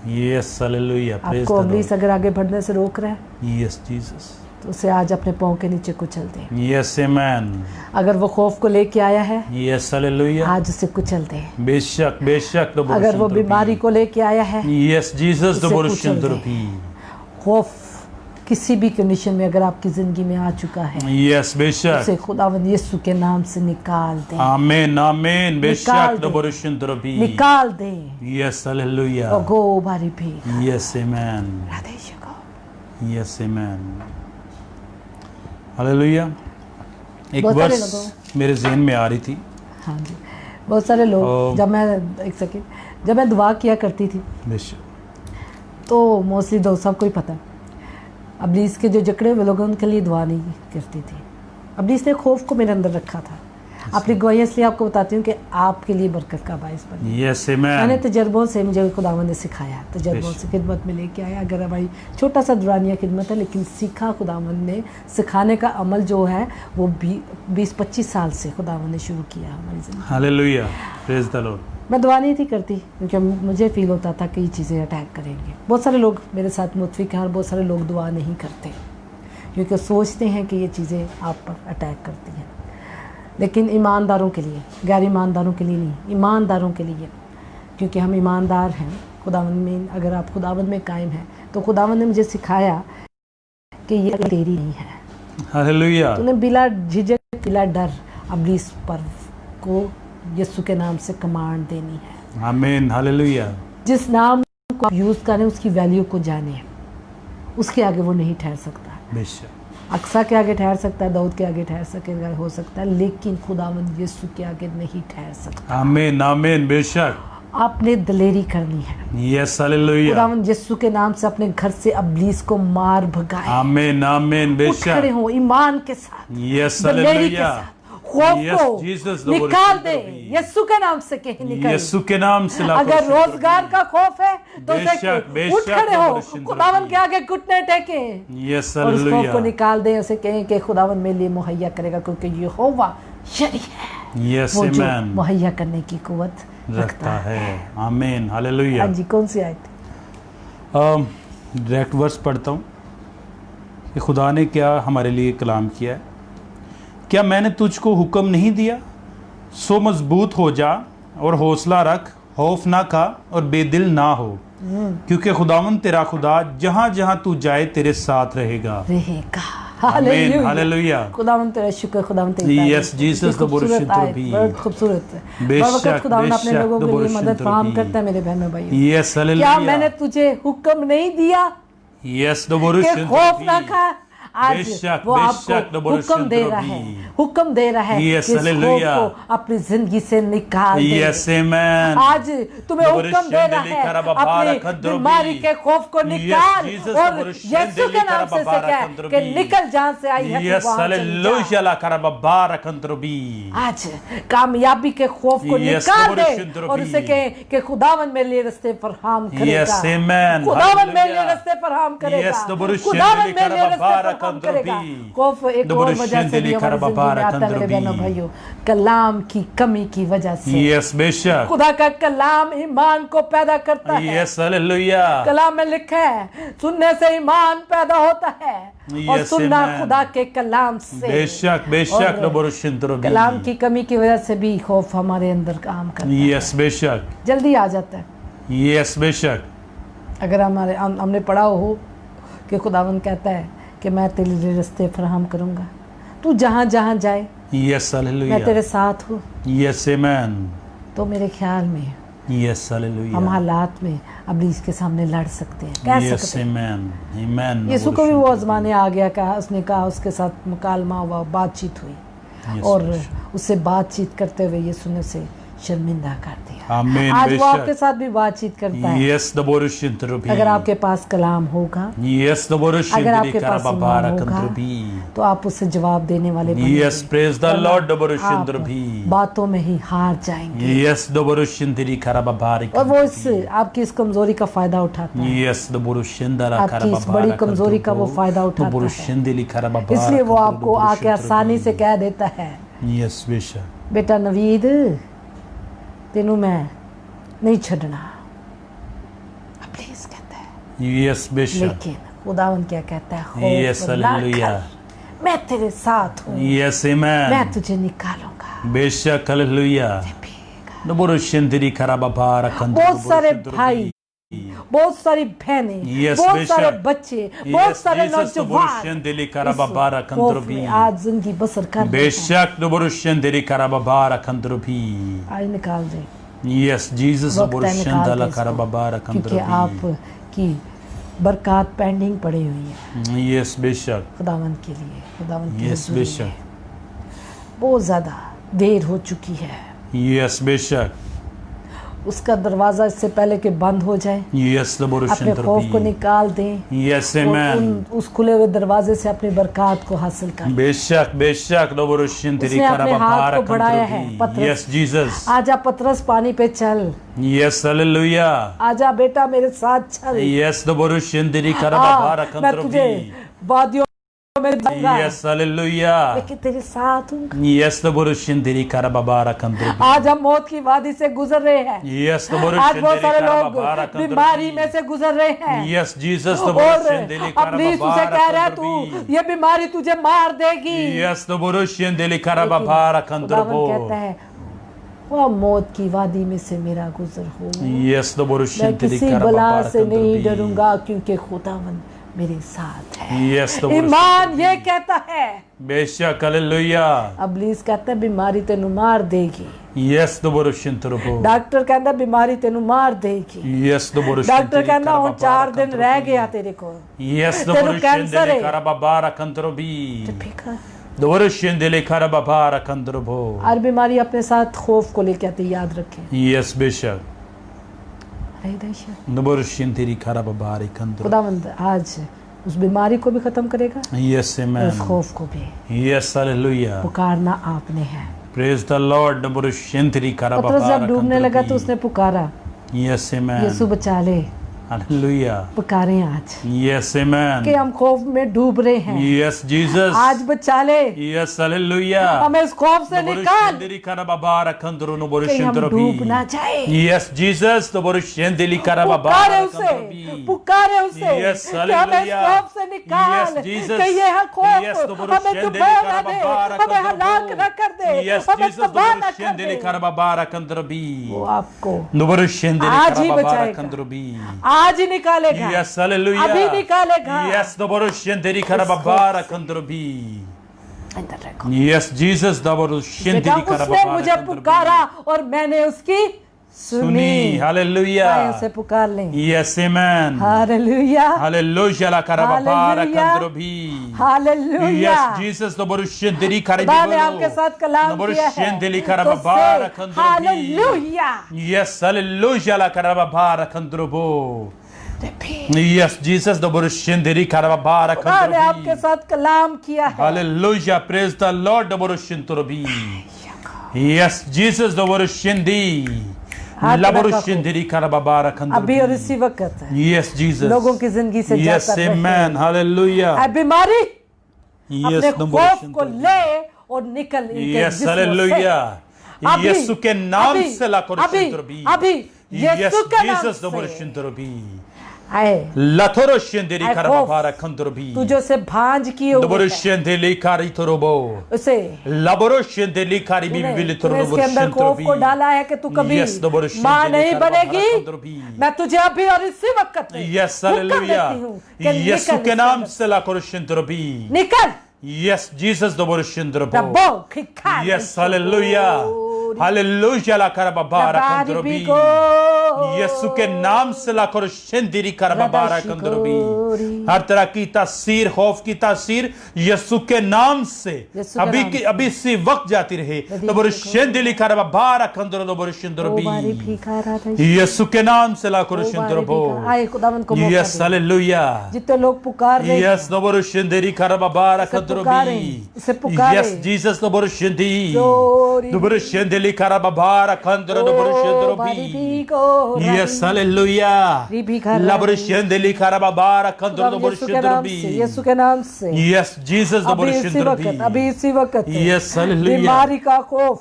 यस हालेलुया आपको अबलीस अगर आगे बढ़ने से रोक रहा है यस जीसस तो उसे आज अपने पांव के नीचे कुचल दे। यस आमेन अगर वो खौफ को लेके आया है यस हालेलुया आज उसे कुचल दे। बेशक बेशक अगर वो बीमारी को लेके आया है, यस जीसस खौफ किसी भी कंडीशन में अगर आपकी जिंदगी में आ चुका है, यस बेशक उसे खुदावंद यीशु के नाम से निकाल दे। आमीन आमीन बेशक निकाल दे। यस हालेलुया गो बारी भी यस आमेन राधेश को यस आमेन हालेलुया। एक बहुत सारे वर्स मेरे ज़हन में आ रही थी। हाँ जी, बहुत सारे लोग जब मैं दुआ किया करती थी बेशक तो मोस्टली दोस्त सबको ही पता है, अबलीस के जो जकड़े हुए लोग उनके लिए दुआ नहीं करती थी। अबलीस ने खौफ को मेरे अंदर रखा था। अपनी गवाही इसलिए आपको बताती हूँ कि आपके लिए बरकत का बायस बने। यस आमेन मैंने तजर्बों से, मुझे खुदावंद ने सिखाया, तजर्बों से खिदमत में लेके आया। अगर हमारी छोटा सा दुरानिया खिदमत है लेकिन सीखा खुदावंद ने, सिखाने का अमल जो है वो 20-25 साल से खुदावंद ने शुरू किया हमारी ज़िंदगी। Hallelujah praise the Lord. मैं दुआ नहीं थी करती क्योंकि मुझे फील होता था कि ये चीज़ें अटैक करेंगे। बहुत सारे लोग मेरे साथ मुतफिक हैं और बहुत सारे लोग दुआ नहीं करते क्योंकि सोचते हैं कि ये चीज़ें आप पर अटैक करती हैं। लेकिन ईमानदारों के लिए, गैर ईमानदारों के लिए नहीं, ईमानदारों के लिए, क्योंकि हम ईमानदार हैं खुदावंद में। अगर आप खुदावंद में कायम हैं तो खुदावंद ने मुझे सिखाया कि ये तेरी नहीं है। हालेलुया तूने बिला झिझक, बिला डर अबलीस पर को यीशु के नाम से कमांड देनी है। आमीन हालेलुया। जिस नाम को आप यूज़ करें उसकी वैल्यू को जाने, उसके आगे वो नहीं ठहर सकता। बेशक अक्सा के आगे ठहर सकता है, दाऊद के आगे ठहर सकेगा, हो सकता है, लेकिन खुदावंद यीशु के आगे नहीं ठहर सकता। आमीन आमीन बेशक आपने दिलेरी करनी है। यस हालेलुया खुदावंद यीशु के नाम से अपने घर से अबलीस को मार भगाए। आमीन आमीन उठ खड़े बेशक हो ईमान के साथ, यस दिलेरी के हालेलुया साथ, खौफ Yes, को Jesus, the निकाल word दे। of यीशु के नाम से कहीं निकल। यीशु के नाम से अगर रोजगार का खौफ है तो बेशक, बेशक, उठ खड़े हो, बेशक, खुदावन के आगे घुटने टेके यस और उस खौफ को हालेलुया निकाल दे। उसे कहें कि खुदावन मेरे लिए मुहैया करेगा क्योंकि यहोवा शरी है, यस वो जो आमेन मुहैया करने की कुव्वत रखता है। आमीन हालेलुया। हाँ जी, कौन सी आयत? डायरेक्ट वर्स पढ़ता हूँ कि खुदा ने क्या हमारे लिए कलाम किया है। क्या मैंने तुझको हुक्म नहीं दिया? सो मजबूत हो जा और हौसला रख, खौफ ना खा और बेदिल ना हो, क्योंकि खुदावन तेरा खुदा जहाँ जहाँ तू जाए तेरे साथ रहेगा। Amen. Hallelujah. खुदावंद तेरा शुक्र, खुदावंद तेरी तारीफ। Yes, Jesus, the खूबसूरत Borushin आयत, Turbi. बहुत खूबसूरत है। बेशक, हर वक्त खुदावंद अपने बेशक, लोगों the के लिए Borushin मदद फराहम Turbi. करता है मेरे बहनों भाइयों। Yes, क्या मैंने hallelujah. तुझे हुक्म नहीं दिया Yes, the कि Borushin खौफ ना Turbi. खा? आज बेशक, वो बेशक, आपको the Borushin हुक्म दे रहा है, Turbi. हुक्म दे रहा है Yes, कि इस खौफ hallelujah. को अपनी जिंदगी से निकाल दे। Yes, amen. आज तुम्हें The हुक्म दे रहा Borushin है Deli अपनी Karababara बीमारी के खौफ को निकाल। Jesus, और the Borushin यीशु के Deli नाम से Karababara कह Kandrobi. कि निकल जहां से आई है तू Yes, वहां चली जा। hallelujah. La Karababara Kandrobi. आज कामयाबी के खौफ को Yes, निकाल दे Borushin Deli. और उसे कहे कि खुदावन मेरे लिए रास्ते फराहम करेगा। Yes, amen. खुदावन मेरे लिए Hallelujah. रास्ते फराहम करेगा। Yes, the Borushin खुदावन Deli मेरे लिए रास्ते Karababara फराहम करेगा। Kandrobi. खौफ एक The और Borushin वजह से भी Deli हमारी जिंदगी में Karababara आता है मेरे Kandrobi. बहनों भाइयों, कलाम की कमी की वजह से। Yes, बेशक. खुदा का कलाम ईमान को पैदा करता है। Yes, hallelujah. कलाम में लिखा है सुनने से ईमान पैदा होता है और Yes, सुनना amen. खुदा के कलाम से। बेशक, बेशक. और The Borushin Turbi. कलाम की कमी की वजह से भी खौफ हमारे अंदर काम करता है, Yes, बेशक. जल्दी आ जाता है। Yes, बेशक. अगर हमने पढ़ा हो कि खुदावन कहता है कि मैं तेरे लिए रास्ते फराहम करूंगा, तू जहां जहां जाए Yes, मैं hallelujah. तेरे साथ हूँ। Yes, amen. तो मेरे ख्याल में Yes, हम hallelujah. हालात में अब इसके सामने लड़ सकते हैं, कह Yes, सकते हैं। amen. Amen. यीशु को भी वो आजमाने आ गया, कहा उसने कहा, उसके साथ मुकालमा हुआ, बातचीत हुई Yes, और बेशक. उससे बातचीत करते हुए यीशु ने उसे शर्मिंदा कर दिया। Amen, आज वो बेशक. आपके साथ भी बातचीत करता है। Yes, the Borushin Turbi. अगर आपके पास कलाम होगा, Yes, the Borushin अगर Deli आपके पास Karababara ईमान होगा, Kandrobi. तो आप उससे जवाब देने वाले बनेंगे। Yes, praise the वरना Lord, the Borushin आप Turbi. बातों में ही हार जाएंगे Yes, the Borushin Deli Karababara और वो इस Kandrobi. आपकी इस कमजोरी का फायदा उठाता है। Yes, the Borushin Dela आपकी इस बड़ी Karababara कमजोरी का वो Kandrobi. फायदा उठाता The है। Borushin Deli Karababara इसलिए वो Kandrobi, आपको आके Borushin आसानी Turbi. से कह देता है, Yes, बेशक. बेटा नवीद तेनू मैं नहीं छड़ना, प्लीज कहता है। Yes, बेशक. लेकिन खुदावन क्या कहता है, Yes, खौफ ना hallelujah. कर, मैं तेरे साथ हूँ, Yes, मैं amen. तुझे निकालूंगा। बेशक, hallelujah. The Borushin Deli Karababara Kandrobi. बहुत सारे Borushin Turbi. भाई, बहुत सारी बहनें, Yes, बहुत बेशक. सारे बच्चे, बहुत Yes, सारे Jesus, the नौजवान Borushin Deli इस Karababara खौफ Kandrobi. में आज जिंदगी बसर कर रहे हैं। बेशक, the Borushin Deli Karababara Kandrobi. आज निकाल दे, Yes, Jesus, the वक्त है Borushin निकाल दे Deli इसको, Karababara क्योंकि Kandrobi. आपकी बरकत पेंडिंग पड़ी हुई है Yes, बेशक. खुदावन के लिए, खुदावन की Yes, हुजूरी बेशक. में। बहुत ज्यादा देर हो चुकी है, Yes, बेशक. उसका दरवाजा इससे पहले कि बंद हो जाए Yes, the Borushin अपने खौफ को Turbi. निकाल दें Yes, और amen. उस खुले हुए दरवाजे से अपनी बरकत को हासिल कर। बेशक, बेशक, the Borushin Deli उसने अपने हाथ Karababara को बढ़ाया है, Kandrobi. पतरस। Yes, Jesus. आजा पतरस पानी पे चल, Yes, hallelujah. आजा बेटा मेरे साथ चल। Yes, the Borushin Deli Karababara मैं तुझे Kandrobi. वादियों में दूंगा, Yes, hallelujah. लेकिन तेरे साथ हूँ। Yes, the Borushin Deli Karababara Kandrobi. आज हम मौत की वादी से गुजर रहे हैं। Yes, the आज Borushin बहुत Deli सारे लोग Karababara बीमारी Kandrobi. में से गुजर रहे हैं Yes, Jesus, the और Borushin Deli अपनी उसे कह रहा है Karababara तू Kandrobi. ये बीमारी तुझे मार देगी। Yes, the Borushin Deli Karababara खुदावन कहता Kandrobi. है वह मौत की वादी में से मेरा गुजर हो, Yes, the मैं Borushin Deli किसी बला Karababara से नहीं Kandrobi. डरूंगा क्योंकि खुदावन मेरे साथ है। Yes, the Borushin ईमान ये Deli. कहता है, बेशक, hallelujah. अबलीस कहता है बीमारी तेनू मार देगी, Yes, the Borushin Turbo. Doctor कहता बीमारी तेनू मार देगी, Yes, the Borushin doctor Deli कहता हूँ 4 Karababara दिन रह Kandrobi. गया तेरे को। Yes, the तेनू Borushin कैंसर Deli है। Karababara Kandrobi. फिकर The Borushin Deli Karababara Kandrobo. हर बीमारी अपने साथ खौफ को लेके आती है, याद रखें। Yes, बेशक. अरे दहशत, The Borushin Deli Karababara Kandrobi. खुदावंद आज उस बीमारी को भी खत्म करेगा Yes, और amen. उस खौफ को भी। Yes, hallelujah. पुकारना आपने है। Praise the Lord. The Borushin Deli पतरस Karababara जब डूबने लगा तो उसने Kandrobi. पुकारा, Yes, amen. यीशु बचा ले। Hallelujah. पुकारें आज Yes, कि amen. हम खौफ में डूब रहे हैं, Yes, Jesus. आज बचा ले, Yes, hallelujah. हमें इस खौफ से The निकाल Borushin Deli Karababara Kandrobi. No कि Borushin हम डूब Deli. ना जाए। Yes, Jesus. The Borushin Deli पुकारे Karababara उसे, Kandrobi. पुकारे उसे Yes, कि हमें इस hallelujah. खौफ से निकाल, Yes, Jesus. कि ये खौफ Yes, the हमें Borushin डुबो Deli ना दे, Karababara हमें हलाक Kandrobi. न कर दे, Yes, हमें Jesus. The तबाह न Borushin कर Deli दे। Karababara Kandrobi. वो आपको The Borushin Deli आज ही Karababara बचाएगा। Kandrobi. आज ही निकालेगा, Yes, hallelujah. अभी निकालेगा। Yes, Doboroshenderi Karababara Kandrobi. Yes, Jesus, Doboroshenderi उसने Karababara मुझे पुकारा और मैंने उसकी सुनी. आए Hallelujah. उसे पुकार लें। Yes, amen. Hallelujah, Hallelujah, la Karababara Hallelujah. Kandrobi. Hallelujah. Yes, Jesus, Doboroshenderi खुदा ने आपके Karababara. साथ कलाम किया है, Doboroshenderi तो Karababara से Kandrobi. Hallelujah. Yes, hallelujah, la Karababara Kandrobo. Yes, Jesus, Doboroshenderi Karababara खुदा ने आपके Kandrobi. साथ कलाम किया है। Hallelujah, praise the Lord, Doboroshendorobi. Yes, Jesus, Doboroshendi. Laboroshenderi Karababara अभी Kandrobi. और इसी वक्त Yes, Jesus. लोगों की जिंदगी से Yes, जाकर amen. Hallelujah. है बीमारी Yes, अपने खौफ को Doboroshendorobi. ले और निकल इनके Yes, जिस्मों से। hallelujah. अभी, यीशु के नाम अभी, से लाकोरोशेंदरोबी. अभी Yes, यीशु के नाम Jesus, से Doboroshendorobi. आए Latoroshenderi I Karababara तू Kandrobi. जो से भांज किए हुए है, Doboroshendeli Karitorobo. उसे Laboroshendeli Karibi तूने इसके अंदर खौफ को डाला है कि तू कभी Yes, Doboroshendeli माँ नहीं Karababara बनेगी। Kandrobi. मैं तुझे अभी और इसी वक्त Yes, हुक्म hallelujah. देती हूँ कि यीशु निकल के इसके नाम अंदर। से लाकोरोशेंदरोबी. निकल Yes, Jesus, Doboroshendorobo. प्रभु खिखा Yes, hallelujah. Hallelujah, la Karababara Kandrobi. यीशु के नाम से लाकोरोशेंदरी Karababara Kandrobi. हर तरह की तासीर, खौफ की तासीर यीशु के नाम से अभी इसी वक्त जाती रहे. Doboroshendeli Karababara Kandrobi. Doboroshendorobi. यीशु के नाम से लाकोरोशेंदरोbo. आए खुदावंद को मौका Yes, दे। hallelujah. जितने लोग पुकार रहे हैं, Yes, Doboroshenderi Karababara Kandrobi. इसे पुकारें। Yes, Jesus, Doboroshendi. Glory. Doboroshendeli Karababara Kandro Doboroshendrobi. Yes, hallelujah. Laboroshendeli Karababara Kandro Doboroshendrobi. यीशु के नाम से Yes, Jesus, अभी Doboroshendrobi. इसी वक्त Yes, hallelujah. बीमारी का खौफ,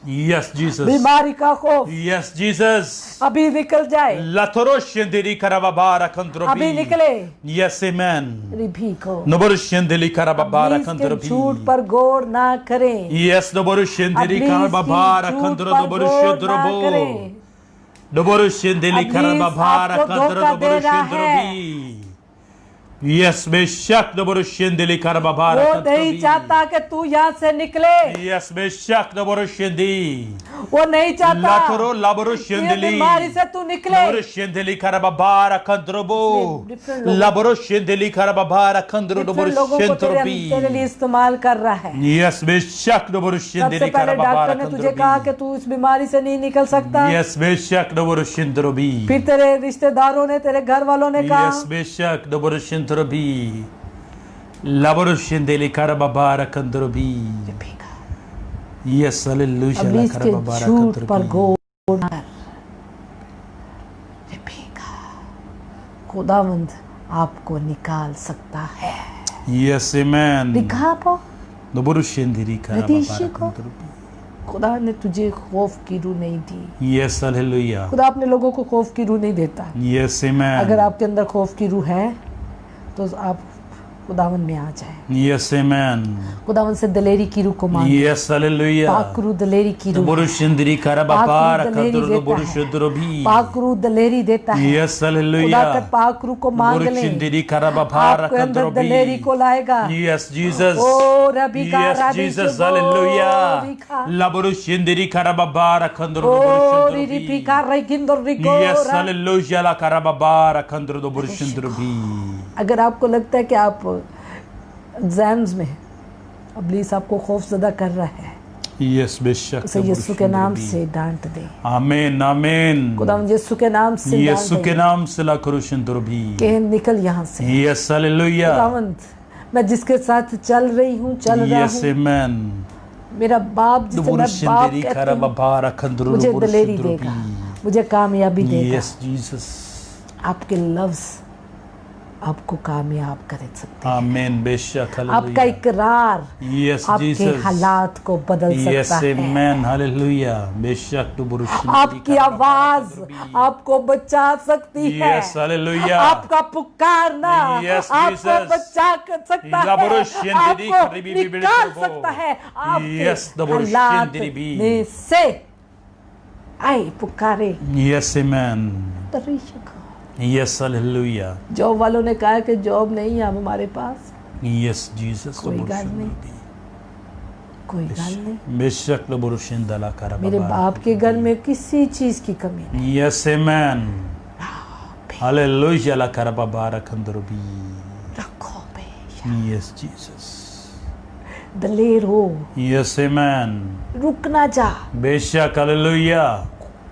Yes, Jesus. बीमारी का खौफ Yes, Jesus. अभी निकल जाए, Latoroshenderi Karababara Kandrobi. अभी निकले। Yes, amen. रिभी को Doboroshendeli Karababara इसके Kandrobi. झूठ पर गौर ना करें। Yes, Doboroshendeli Karababara Kandro Doboroshendrobo. Doboroshendeli Karababara Kandro Doboroshendrobi. Yes, बेशक Doboroshendeli Karababara वो नहीं चाहता कि तू यहाँ से निकले, Yes, बेशक Doboroshendi. वो नहीं चाहता Latoro कि ये Laboroshendeli. बीमारी से तू निकले। Doboroshendeli Karababara Kandrobo. different लोगों- Laboroshendeli Karababara Kandro different लोगों को तेरे Doboroshendrobi. लिए इस्तेमाल कर रहा है। Yes, बेशक सबसे Doboroshendeli पहले Karababara डॉक्टर ने तुझे कहा Kandrobi. कि तू इस बीमारी से नहीं निकल सकता, Yes, बेशक Doboroshendrobi. फिर तेरे रिश्तेदारों ने, तेरे घर वालों ने कहा, Yes, बेशक Doboroshendrobi. Laboroshendeli Karababara Kandrobi. Yes, hallelujah. अभी La इसके Karababara झूठ पर Kandrobi. गौर ना कर। रिबेका, खुदावंद आपको निकाल सकता है। Yes, amen. दिखा Doboroshendeli रदीशी Karababara को Kandrobi. खुदा ने तुझे खौफ की रूह नहीं दी। Yes, hallelujah. खुदा अपने लोगों को खौफ की रूह नहीं देता। Yes, amen. अगर आपके अंदर खौफ की रूह है तो आप खुदावन में आ जाए। Yes, amen. खुदावन से दलेरी की रूह को मांगे। Yes, hallelujah. पाक रूह दलेरी की रूह, Doboroshendeli Karababara Kandro Doboroshendrobi. पाक रूह दलेरी देता है। Yes, खुदा hallelujah. का पाक रूह को मांग ले, Doboroshendeli Karababara आपके अंदर दलेरी Kandrobi. को लाएगा। Yes, Jesus. ओ रबी का Yes, राधे Jesus. शुभो Hallelujah. रिखा। Laboroshenderi Karababara Kandro ओ रिपी Doboroshendrobi. का रिकिंदर रिको Yes, रा। hallelujah. La Karababara Kandro Doboroshendrobi. अगर आपको लगता है कि आप एग्जाम्स में अब्लीस आपको खौफजदा कर रहा है, Yes, बेशक उसे यीशु के नाम Doboroshendrobi. से डांट दे। आमीन, आमीन. खुदावन यीशु के नाम से यीशु डांट के दे नाम से La Karoshendrobi. कि निकल यहाँ से। Yes, hallelujah. खुदावंद, मैं जिसके साथ चल रही हूँ, चल रहा Yes, हूँ, amen. मेरा बाप जिसे मैं बाप Doboroshendeli कहती हूँ, Karababara Kandro मुझे दलेरी Doboroshendrobi. देगा, मुझे कामयाबी देगा। Yes, Jesus. आपके लफ्ज आपको कामयाब कर सकते हैं। आमीन, बेशक आपका हालेलुया। इकरार Yes, आपके Jesus. हालात को बदल Yes, सकता है। amen, hallelujah. बेशक Doboroshendeli आपकी आवाज आपको बचा सकती है। Yes, hallelujah. आपका पुकारना Yes, आपको Jesus. बचा सकता है, Laboroshendeli आपको karibi निकाल बिबिलिको। सकता है Yes, आपके Laboroshendeli हालात bi। में से। आए पुकारे Yes, amen. तरीशक। Yes, hallelujah. Job वालों ने कहा कि जॉब नहीं है अब हमारे पास। Yes, Jesus. कोई गल नहीं, कोई गल नहीं। बेशक लबुरुशिंदला करबा। मेरे बाप के घर में किसी चीज की कमी नहीं। Yes, amen. Hallelujah. La karaba barakandrubi. रखो पे Yes, Jesus. दलेर हो, Yes, amen. रुक ना जा, बेशक hallelujah.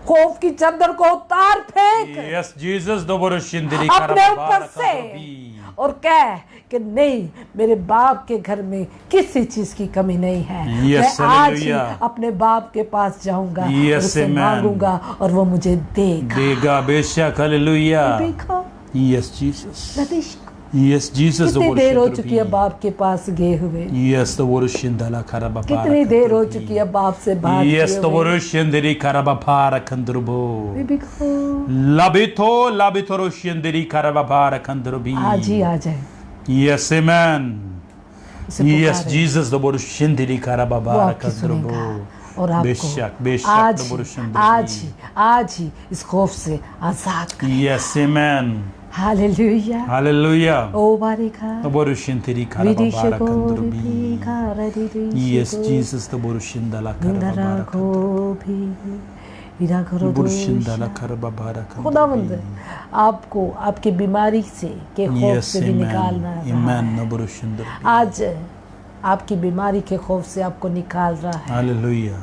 खौफ की चादर को उतार फेंक Yes, Jesus. लबुरुशिंदली अपने करबा ऊपर से बाrakandrubi. और कह कि नहीं, मेरे बाप के घर में किसी चीज की कमी नहीं है। Yes, मैं आज ही hallelujah. अपने बाप के पास जाऊंगा Yes, और उससे amen. मांगूंगा और वो मुझे देगा। देगा बेशक hallelujah. देखो Yes, Jesus. Ratheesh, Yes, Jesus. कितनी देर हो चुकी है बाप के पास गए हुए, Yes, the Vorushindala Karaba. कितनी देर हो चुकी है बाप से बात Yes, किए the हुए। Vorushindiri Karaba Para Kandrubo. देखो, Labito Roshindiri Karaba Para Kandrubi. आज ही आ जाए, Yes, amen. उसे Yes, पुकारे, Jesus, the Vorushindiri Karaba वो Para आपकी सुनेगा Kandrubo. और आपको बेशक आज the ही Vorushindiri. आज ही इस खौफ से आजाद कर। Yes, amen. Hallelujah, Hallelujah. O बारिका The Vorushindiri Karaba Para Kandrubi. Yes, Jesus, the Vorushindala Karaba Para Kandrubi. Vorushindala Karaba Para खुदावंद Kandrubi. आपको आपकी बीमारी से के खौफ Yes, से भी निकालना amen. रहा Amen. है। No Vorushindiri. आज आपकी बीमारी के खौफ से आपको निकाल रहा है। Hallelujah.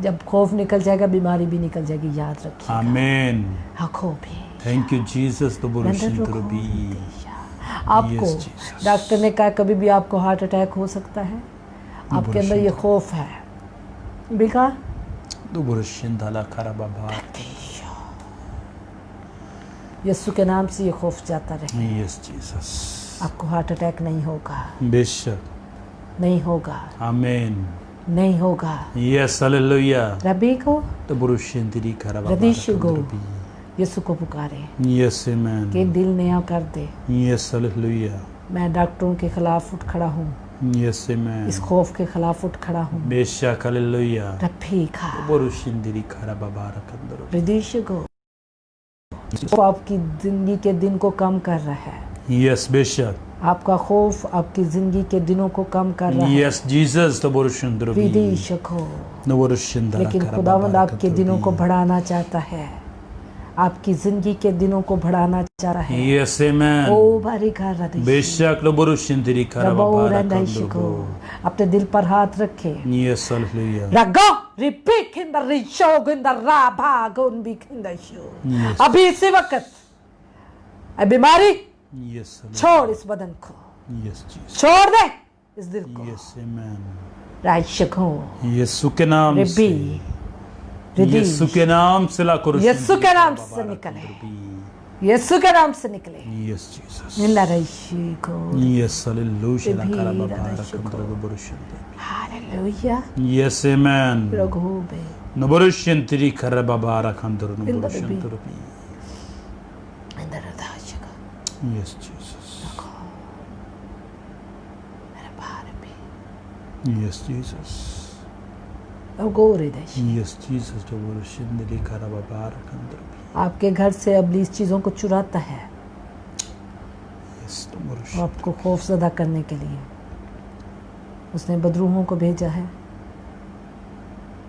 जब खौफ निकल जाएगा बीमारी भी निकल जाएगी, याद रखिए। Amen. आंखों भी Thanक यू जीसस तो बुरुशिंद्रबी। आपको Yes, Jesus. डॉक्टर ने कहा कभी भी आपको हार्ट अटैक हो सकता है, आपके अंदर ये खौफ है। बिका तो बुरुशिंदला करबा। यीशु के नाम से ये खौफ जाता रहे। Yes Jesus. आपको हार्ट अटैक नहीं होगा, बेशक नहीं होगा, आमीन, नहीं होगा। Yes hallelujah. रबी को तो बुरुशिंदरी करबा। रदीश को यीशु को पुकारे यस आमीन। कि दिल नया कर दे। Yes hallelujah. मैं डॉक्टरों के खिलाफ उठ खड़ा हूँ, यस आमीन। इस खौफ के खिलाफ उठ खड़ा हूँ। बेशक हालेलुया। रफी खा बुरुशिंदरी करबा बारकंदर। रदीश को वो आपकी जिंदगी के दिन को कम कर रहा है। यस बेशक। आपका खौफ आपकी जिंदगी के दिनों को कम कर रहा है। यस जीसस तो बुरुशिंद्रबी। विदेश को नवरुशिंदला लेकिन करबा। खुदावंद आपके दिनों को बढ़ाना चाहता है, आपकी जिंदगी के दिनों को बढ़ाना चाहता है। यस आमीन। ओ भारी कर रहा बेशक नवरुशिंदरी करबा बारकंदर। को अपने दिल पर हाथ रखे। Yes hallelujah. रगो रिपिक इन द रिशोग इन द राभागुन बिक इन द शो। Yes. अभी इसी वक्त बीमारी यस छोड़, इस बदन को यस जीसस। छोड़ दे, इस दिल को यस आमीन। राइशको यीशु के नाम से, रिबी यीशु के नाम से ला करो। यीशु के नाम से निकले, यीशु के नाम से निकले। Yes Jesus. निंदा राइशको यस हालेलुया ला करबा बारकंदर बुरुशिंद्र। हालेलुया। यस आमीन। रघुबे नवरुशिंद्री करबा बारकंदर बुरुशिंद्र। निंदा राइशको यस जीसस। मेरे बारे पे यस जीसस। रघुरे देश। यस जीसस तो बुरुशिंद्री करबा बारकंदर। आपके घर से अबलीस चीज़ों को चुराता है, यस तो वो आपको खौफ ज़दा करने के लिए उसने बदरूहों को भेजा है।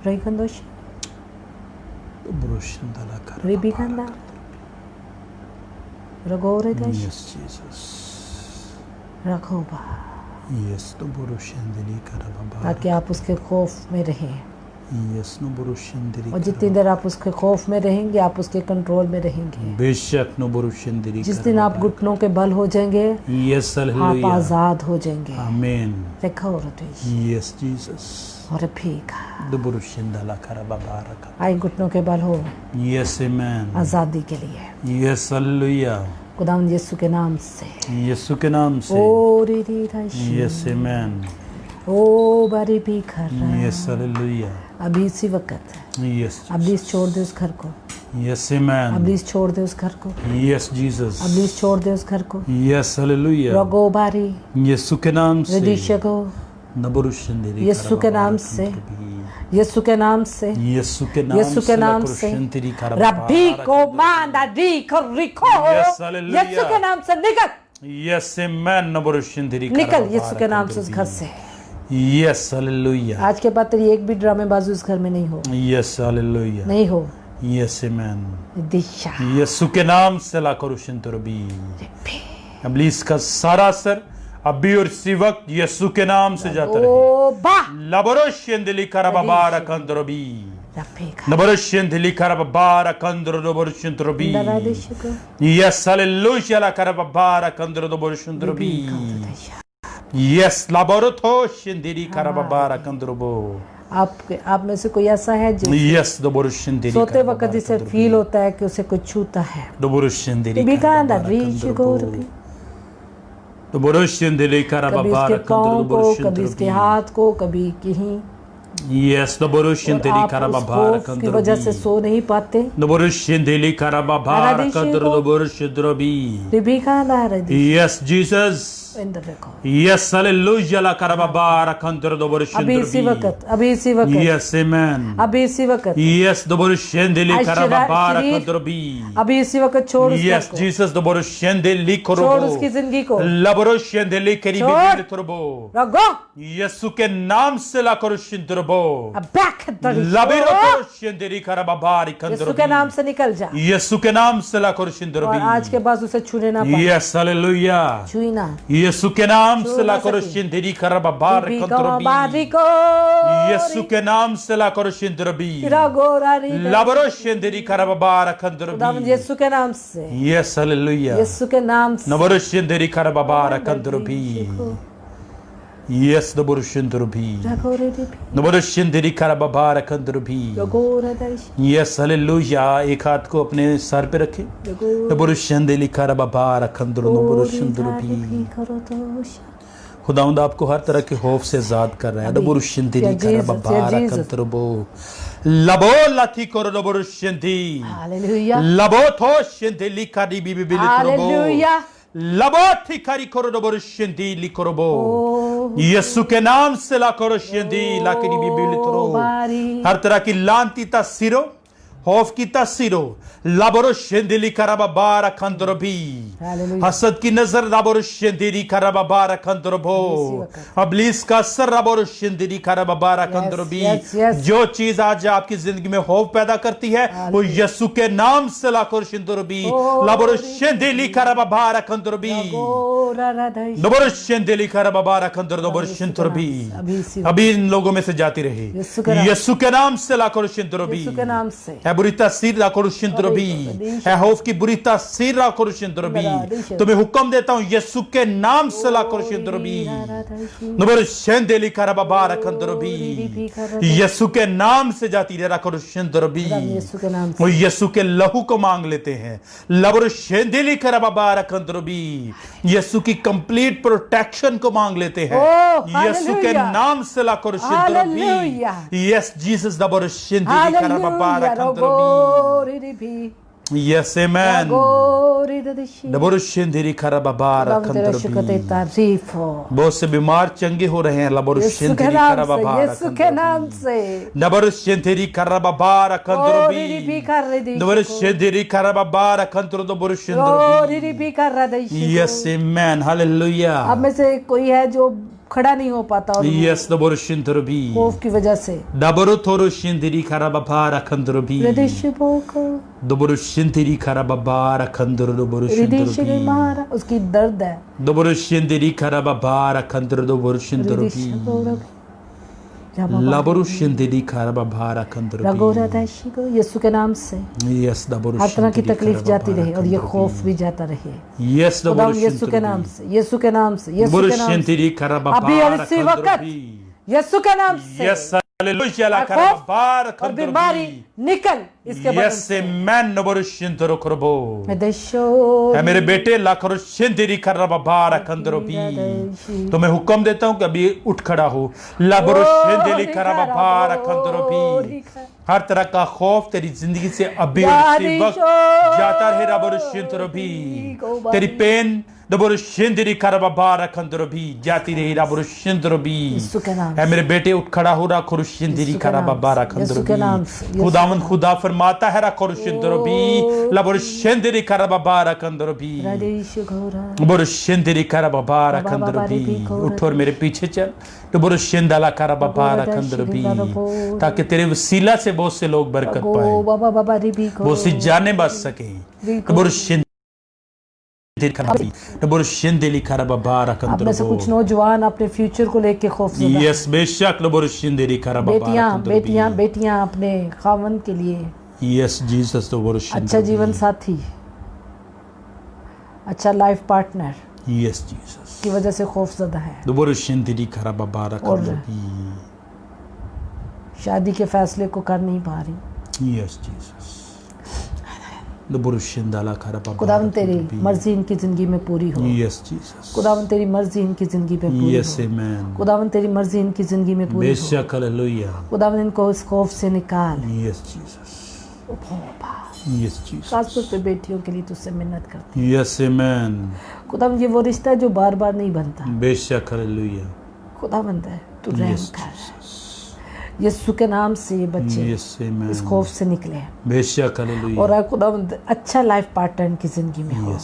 रही कंदोश बुरुशिंदला करबा। रिबी कंदा रगोरे देश यस जीसस। रखोबा, यस तो बुरुशिंद्री करबा। ताकि आप उसके खौफ में रहें। यस नो बुरुशिंद्री। और जितनी देर आप उसके खौफ में रहेंगे आप उसके कंट्रोल में रहेंगे। बेशक नो बुरुशिंद्री। जिस दिन आप घुटनों के बल हो जाएंगे यस आप हालेलुया। आज़ाद हो जाएंगे। आमीन। देखो रदेश यस जीसस। और फीका दो बुरुशिंदला करबा बारक। आई घुटनों के बल हो यस आमीन। आज़ादी के लिए यस हालेलुया। खुदावंद यीशु के नाम से। यीशु के नाम से। ओ री री राशि यस आमीन। ओ बारी भी कर रहा यस हालेलुया। अभी इसी वक्त यस अबलीस छोड़ दे उस घर को, यस आमीन। अबलीस छोड़ दे उस घर को, यस जीसस। अबलीस छोड़ दे उस घर को। Yes hallelujah. रगो बारी यीशु के नाम से। रदीश को नबुरुशिंद्री यीशु के नाम से यीशु के नाम से, यीशु के नाम यीशु के नाम से, रब्बी को मांदा डी को रिको, यीशु के नाम से निकल, यस मैन नबरुशिंदरी निकल यीशु के नाम से उस घर से। Yes hallelujah. आज के बाद तेरी एक भी ड्रामेबाजी उस घर में नहीं हो, यस हालेलुया, नहीं हो। यस मैन दिशा यीशु के नाम से ला करुशिंदरबी, इब्लीस का सारा असर अभी और इसी वक्त यीशु के नाम से जाता रहे। लबरुशिंदली करबाबारा कंदरबी, नबरुशिंदली करबाबारा कंदरबरुशिंदरबी, यस हालेलुया ला करबाबारा कंदरबरुशिंदरबी, यस लाबरुथो शिंदरी करबाबारा कंदरबो। आप में से कोई ऐसा है जो यस दोबरुशिंदरी सोते वक्त जिसे फील होता है कि उसे कुछ छूता है, दोबरुशिंदरी बिकांदा रीच गोरबी, दोबरुशिंदरी करबाबारा कंदरबो, कभी इसके हाथ को, कभी कहीं। यस दोबरुशिंदरी करबाबारा कंदरबो की वजह से सो नहीं पाते, दोबरुशिंदरी करबाबारा कंदरबी, बिकांदा रदी। यस जीसस, यस हालेलुया ला करबाबारा कंदरबरुशिंदरबी, अभी इसी वक्त, अभी इसी वक्त, यस आमेन, अभी इसी वक्त, यस दोबरुशिंदरी करबाबारा कंदरबी, अभी इसी वक्त छोड़, यस जीसस दोबरुशिंदरी करो, छोड़ उसकी जिंदगी को, लबरुशिंदरी करीबी तुरबो, रगो यीशु के नाम से ला करुशिंदरबो, लबरुशिंदरी करबाबारी कंदरबी, यीशु के नाम से निकल जा, यीशु के नाम से ला करुशिंदरबी, और आज के बाद उसे छूने ना पाए, यस हालेलुया, छुई ना, यीशु के नाम से ला करुशिंदरी करबाबारी कंदरबी, यीशु के नाम से ला करुशिंदरबी, लबरुशिंदरी करबाबारा कंदरबी, यीशु के नाम से, यस हालेलुया, यीशु के नाम से, नबरुशिंदरी करबाबारा कंदरबी, यस दोबरुशिंदरबी, नबरुशिंदरी करबाबारा कंदरबी, यस हालेलुया। एक हाथ को अपने सर पे रखे, नबरुशिंदरी करबाबारा कंदरबी। खुदावंद आपको हर तरह के खौफ से आजाद कर रहा है। नबरुशिंदरी करबाबारा कंदरबो, लबो लाथी करो नबरुशिंदी, लबो थो शिंदली कादी बीबी बिली करबो, लबोथी करी करो नबरुशिंदी लिकरबो, यीशु के नाम से ला करो शिंदी लाकनी बीबी लिकरो। हर तरह की लानती तासीरो, खौफ की तासीरो, लबरुशिंदी करबाबारा कंदरबी, हसद की नजर लबरुशिंदी करबाबारा कंदरबो, इब्लीस का असर लबरुशिंदी करबाबारा कंदरबी। जो चीज आज आपकी जिंदगी में खौफ पैदा करती है वो यीशु के नाम से ला करो शिंदरबी, लबरुशिंदी करबाबारा कंदरबी, नबरुशिंदी करबाबारा कंदरबी। अभी इन लोगों में से जाती रहे, यीशु के नाम से ला करो शिंदरबी, है बुरी तासीर ला करो शिंदरबी, है खौफ की बुरी तासीर ला करो शिंदरबी। तुम्हें हुक्म देता हूं यीशु के नाम से ला करो शिंदरबी, नबरुशिंदी करबाबारा कंदरबी, यीशु के नाम से जाती रहा करो शिंदरबी। वो यीशु के लहू को मांग लेते हैं, लबरुशिंदी करबाबारा कंदरबी, यीशु की कंप्लीट प्रोटेक्शन को मांग लेते हैं, यीशु के नाम से ला करो शिंदरबी। यस जीसस नबरुशिंदी करबाबारा कंदरबी, यस आमेन, नबरुशिंदी करबाबारा कंदरबी। बहुत से बीमार चंगे हो रहे हैं, लबरुशिंदी करबाबारा यीशु के नाम से, नबरुशिंदी करबाबारा कंदरबी, नबरुशिंदी करबाबारा कंदरबी। Yes amen, hallelujah. अब में से कोई है जो खड़ा नहीं हो पाता, और यस नबरुशिंदी खौफ की वजह से, नबरुशिंदी करबाबारा कंदरबी, नबरुशिंदी करबाबारा कंदरबी, उसकी दर्द है, नबरुशिंदी करबाबारा कंदरबी, लबरुशिंदी करबाबारा कंदरबी। यीशु के नाम से यस हर तरह की तकलीफ जाती रहे और ये खौफ भी जाता रहे, यस यीशु के नाम से, यीशु के नाम से, यीशु के नाम से, अभी और इसी वक्त यीशु के नाम से, यस हालेलुया ला करबाबारा और बीमारी निकल इसके यस आमेन, नबरुशिंदी करबो। देशो है मेरे बेटे ला करुशिंदी करबाबारा कंदरबी, तो मैं हुक्म देता हूं कि अभी उठ खड़ा हो, लबरुशिंदी करबाबारा कंदरबी। हर तरह का खौफ तेरी जिंदगी से अभी और इसी वक्त जाता रहे, लबरुशिंदी। तेरी पेन डबोरुशिंदरी करबाबारा कंदरबी जाती रही राबुरुशिंदरबी यीशु के नाम है मेरे बेटे उठ खड़ा हो रहा खुरुशिंदरी करबाबारा कंदरबी खुदावन खुदा फरमाता है रा खुरुशिंदरबी लबुरुशिंदरी करबाबारा कंदरबी बुरुशिंदरी करबाबारा कंदरबी उठ और मेरे पीछे चल डबोरुशिंदला करबाबारा कंदरबी ताकि तेरे वसीला से बहुत से लोग बरकत पाए बहुत सी जानें बच सके डबोरुशिंद आप में से कुछ नौजवान अपने फ्यूचर को लेके खौफज़दा यस बेशक बेटियां अपने खावन के लिए यस जीसस अच्छा जीवन साथी अच्छा लाइफ पार्टनर यस जीसस की वजह से खौफज़दा है और शादी के फैसले को कर नहीं पा रही। यस जीसस खुदावन तेरी मर्जी इनकी जिंदगी में पूरी हो। यस जीसस खुदावन तेरी मर्जी इनकी जिंदगी में पूरी यस हो। आमेन खुदावन तेरी मर्जी इनकी जिंदगी में पूरी हो। बेशक हालेलुया खुदावन इनको इस खौफ से निकाल। यस जीसस यस जीसस खासतौर पे बेटियों के लिए तुझसे मिन्नत करते हैं। यस आमेन खुदावन ये वो रिश्ता है जो बार बार नहीं बनता। बेशक हालेलुया खुदावंद है तू रहम कर। यीशु के नाम से ये बच्चे इस खौफ से निकले बेशक हालेलुया और खुदावंद अच्छा लाइफ पार्टनर इनकी जिंदगी में हो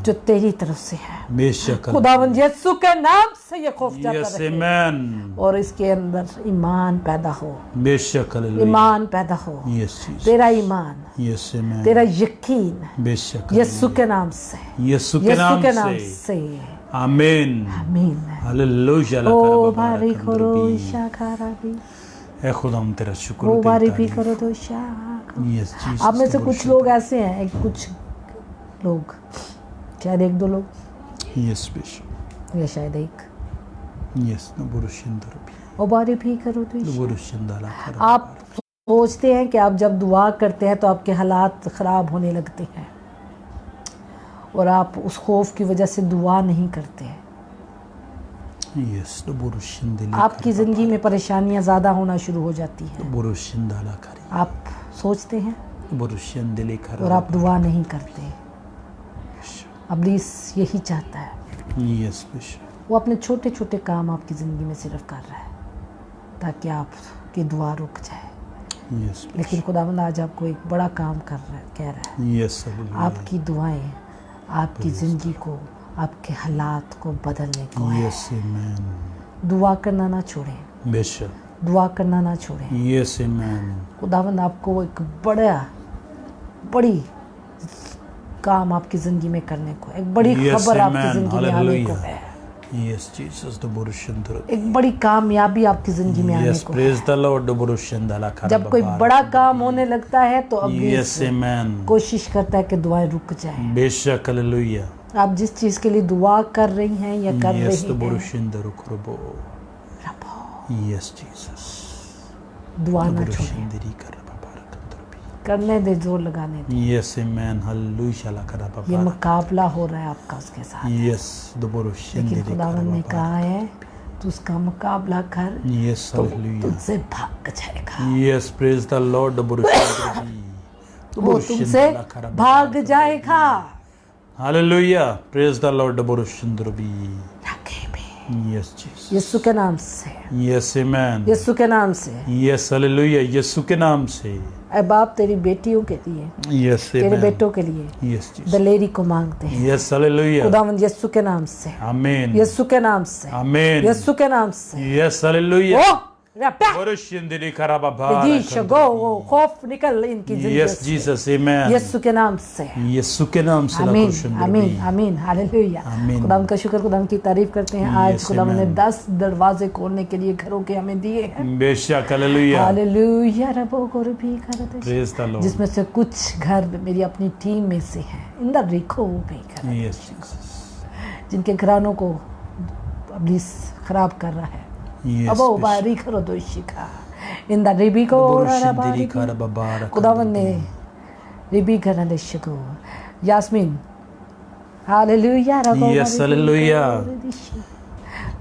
जो तेरी तरफ से है। बेशक खुदावंद यीशु के नाम से ये खौफ जाता रहे आमेन और इसके अंदर ईमान पैदा हो। बेशक हालेलुया ईमान पैदा हो यस तेरा ईमान यस आमेन तेरा यकीन बेशक यीशु के नाम से यीशु के नाम से आमीन आमीन हालेलुया ओ बारिक हो रोशा खराबी ए खुदाम तेरा शुक्र वो बारी भी करो तो यस जीसस आप में से कुछ लोग ऐसे हैं कुछ लोग शायद एक दो लोग यस बेशक या शायद एक यस नबुरुशिंदर वो बारी भी करो तो नबुरुशिंदला आप सोचते हैं कि आप जब दुआ करते हैं तो आपके हालात ख़राब होने लगते हैं और आप उस खौफ की वजह से दुआ नहीं करते हैं। यस आपकी ज़िंदगी में परेशानियां ज़्यादा होना शुरू हो जाती हैं। आप सोचते हैं और आप दुआ नहीं करते। इब्लीस यही चाहता है। यस वो अपने छोटे छोटे काम आपकी ज़िंदगी में सिर्फ कर रहा है ताकि आपकी दुआ रुक जाए। यस लेकिन खुदावंद आज आपको एक बड़ा काम कर रहा है, कह रहा है यस आपकी दुआएं आपकी ज़िंदगी को आपके हालात को बदलने को है। यस आमेन दुआ करना ना छोड़ें। बेशक दुआ करना ना छोड़ें। यस आमेन खुदावंद आपको एक बड़ी काम आपकी ज़िंदगी में करने को, एक बड़ी खबर आपकी ज़िंदगी में आने को है। यस जीसस डबोरुशिंदर एक बड़ी कामयाबी आपकी ज़िंदगी में आने को है। प्रेज द लॉर्ड डबोरुशिंदला जब कोई बड़ा काम होने लगता है तो अब यस आमेन कोशिश करता है कि दुआएं रुक जाएं। बेशक हालेलुया आप जिस चीज़ के लिए दुआ कर रही हैं या कर रही हैं यस जीसस दुआ ना छोड़ें, करने दे, जोर लगाने दे। यस आमेन हालेलुया ये मुकाबला हो रहा है आपका उसके साथ। यस लेकिन खुदावंद ने कहा है तू उसका मुकाबला कर यस हालेलुया तुझसे भाग जाएगा। यस प्रेज द लॉर्ड वो तुमसे भाग जाएगा। हालेलुया प्रेज द लॉर्ड डबोरुशिंदरबी यस जीसस यीशु के नाम से यस आमेन यीशु के नाम से यस हालेलुया यीशु के नाम से। ऐ बाप तेरी बेटियों के लिए यस तेरे बेटों के लिए यस जीसस दलेरी को मांगते हैं। यस हालेलुया खुदावंद यीशु के नाम से आमीन यीशु के नाम से आमीन यीशु के नाम से। यस हालेलुया ओ डबोरुशिंदरी करबाबा वो खौफ निकल इनकी जिंदगी यस जीसस आमीन यीशु के नाम से। यीशु के नाम से आमीन आमीन आमीन हालेलुया। खुदावंद का शुक्र, खुदावंद की तारीफ करते हैं। आज खुदावंद ने 10 दरवाजे खोलने के लिए घरों के हमें दिए हैं। बेशक हालेलुया हालेलुया रबो को भी करते प्रेज द लॉर्ड जिसमें से कुछ घर मेरी अपनी टीम में से हैं इन द रिको भी कर यस जीसस जिनके घरानों को इब्लीस खराब कर रहा है। अब वो बारी करो दो शिखा इन द रिबी को खुदावंद ने रिबी करना दे शको यास्मीन हालेलुया यस हालेलुया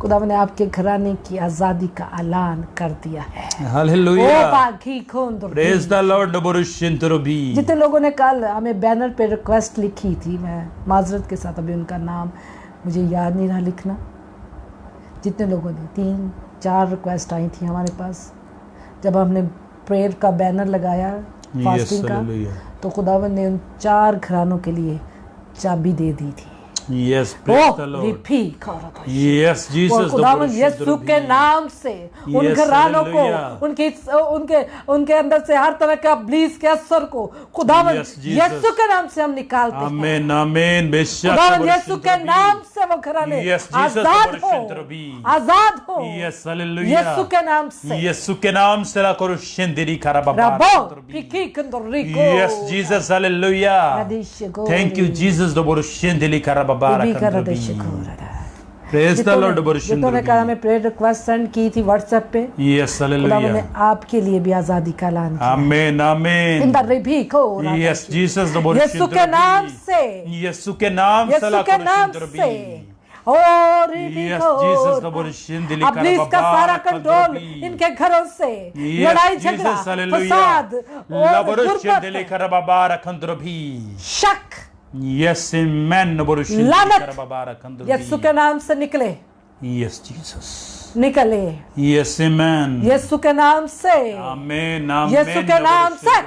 खुदावंद ने आपके घराने की आज़ादी का ऐलान कर दिया है। हालेलुया प्रेज द लॉर्ड डबोरुशिंदरबी। जितने लोगों ने कल हमें बैनर पे रिक्वेस्ट लिखी थी, मैं माजरत के साथ अभी उनका नाम मुझे याद नहीं रहा लिखना। जितने लोगों ने 3-4 रिक्वेस्ट आई थी हमारे पास, जब हमने प्रेयर का बैनर लगाया फास्टिंग का, तो खुदावंद ने उन 4 घरानों के लिए चाबी दे दी थी। Yes, praise the Lord. Yes, Jesus. खुदावंद यीशु के नाम से उन घरानों को, उनके अंदर से हर तरह का इब्लीस के असर को खुदावंद यीशु के नाम से हम निकालते हैं। आमीन, आमीन। बेशक खुदावंद यीशु के नाम से वो घराने आजाद हो, आजाद हो। Yes, hallelujah. यीशु के नाम से, यीशु के नाम से ला करो शिंदिरी खराबा। Yes, Jesus, hallelujah. Thank you, Jesus. Do boru शिंदिरी खराबा। Praise the Lord. जिन्होंने कहा हमें प्रेयर रिक्वेस्ट सेंड की थी व्हाट्सएप पे, Yes, hallelujah. आपके लिए भी आजादी का ऐलान किया। आमीन, आमीन। Yes, Jesus. Do boru यीशु के नाम से, यीशु के नाम से ला करो शिंदिरी। और Yes, Jesus. Do boru शिंदिरी अब खराबा। इसका सारा कंट्रोल इनके घरों से, लड़ाई झगड़ा, फसाद और शिंदिरी खराबा रखंद्र भी। शक, Yes, amen. लानत यीशु के नाम से निकले। Yes, Jesus. निकले। Yes, amen. यीशु के नाम से, Amen, amen. यीशु के नाम से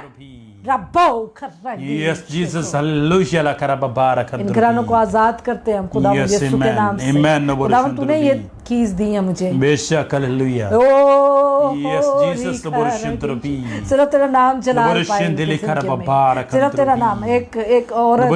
रब्बो कर रही। Yes, Jesus. Hallelujah. La karababara इन घरानों को आजाद करते हैं हम खुदावंद यीशु के नाम से। खुदावंद तूने ये कीज दी है मुझे। बेशक, हालेलुया। Yes, Jesus. सिर्फ तेरा नाम जलाल पाएंगे, सिर्फ तेरा नाम। एक औरत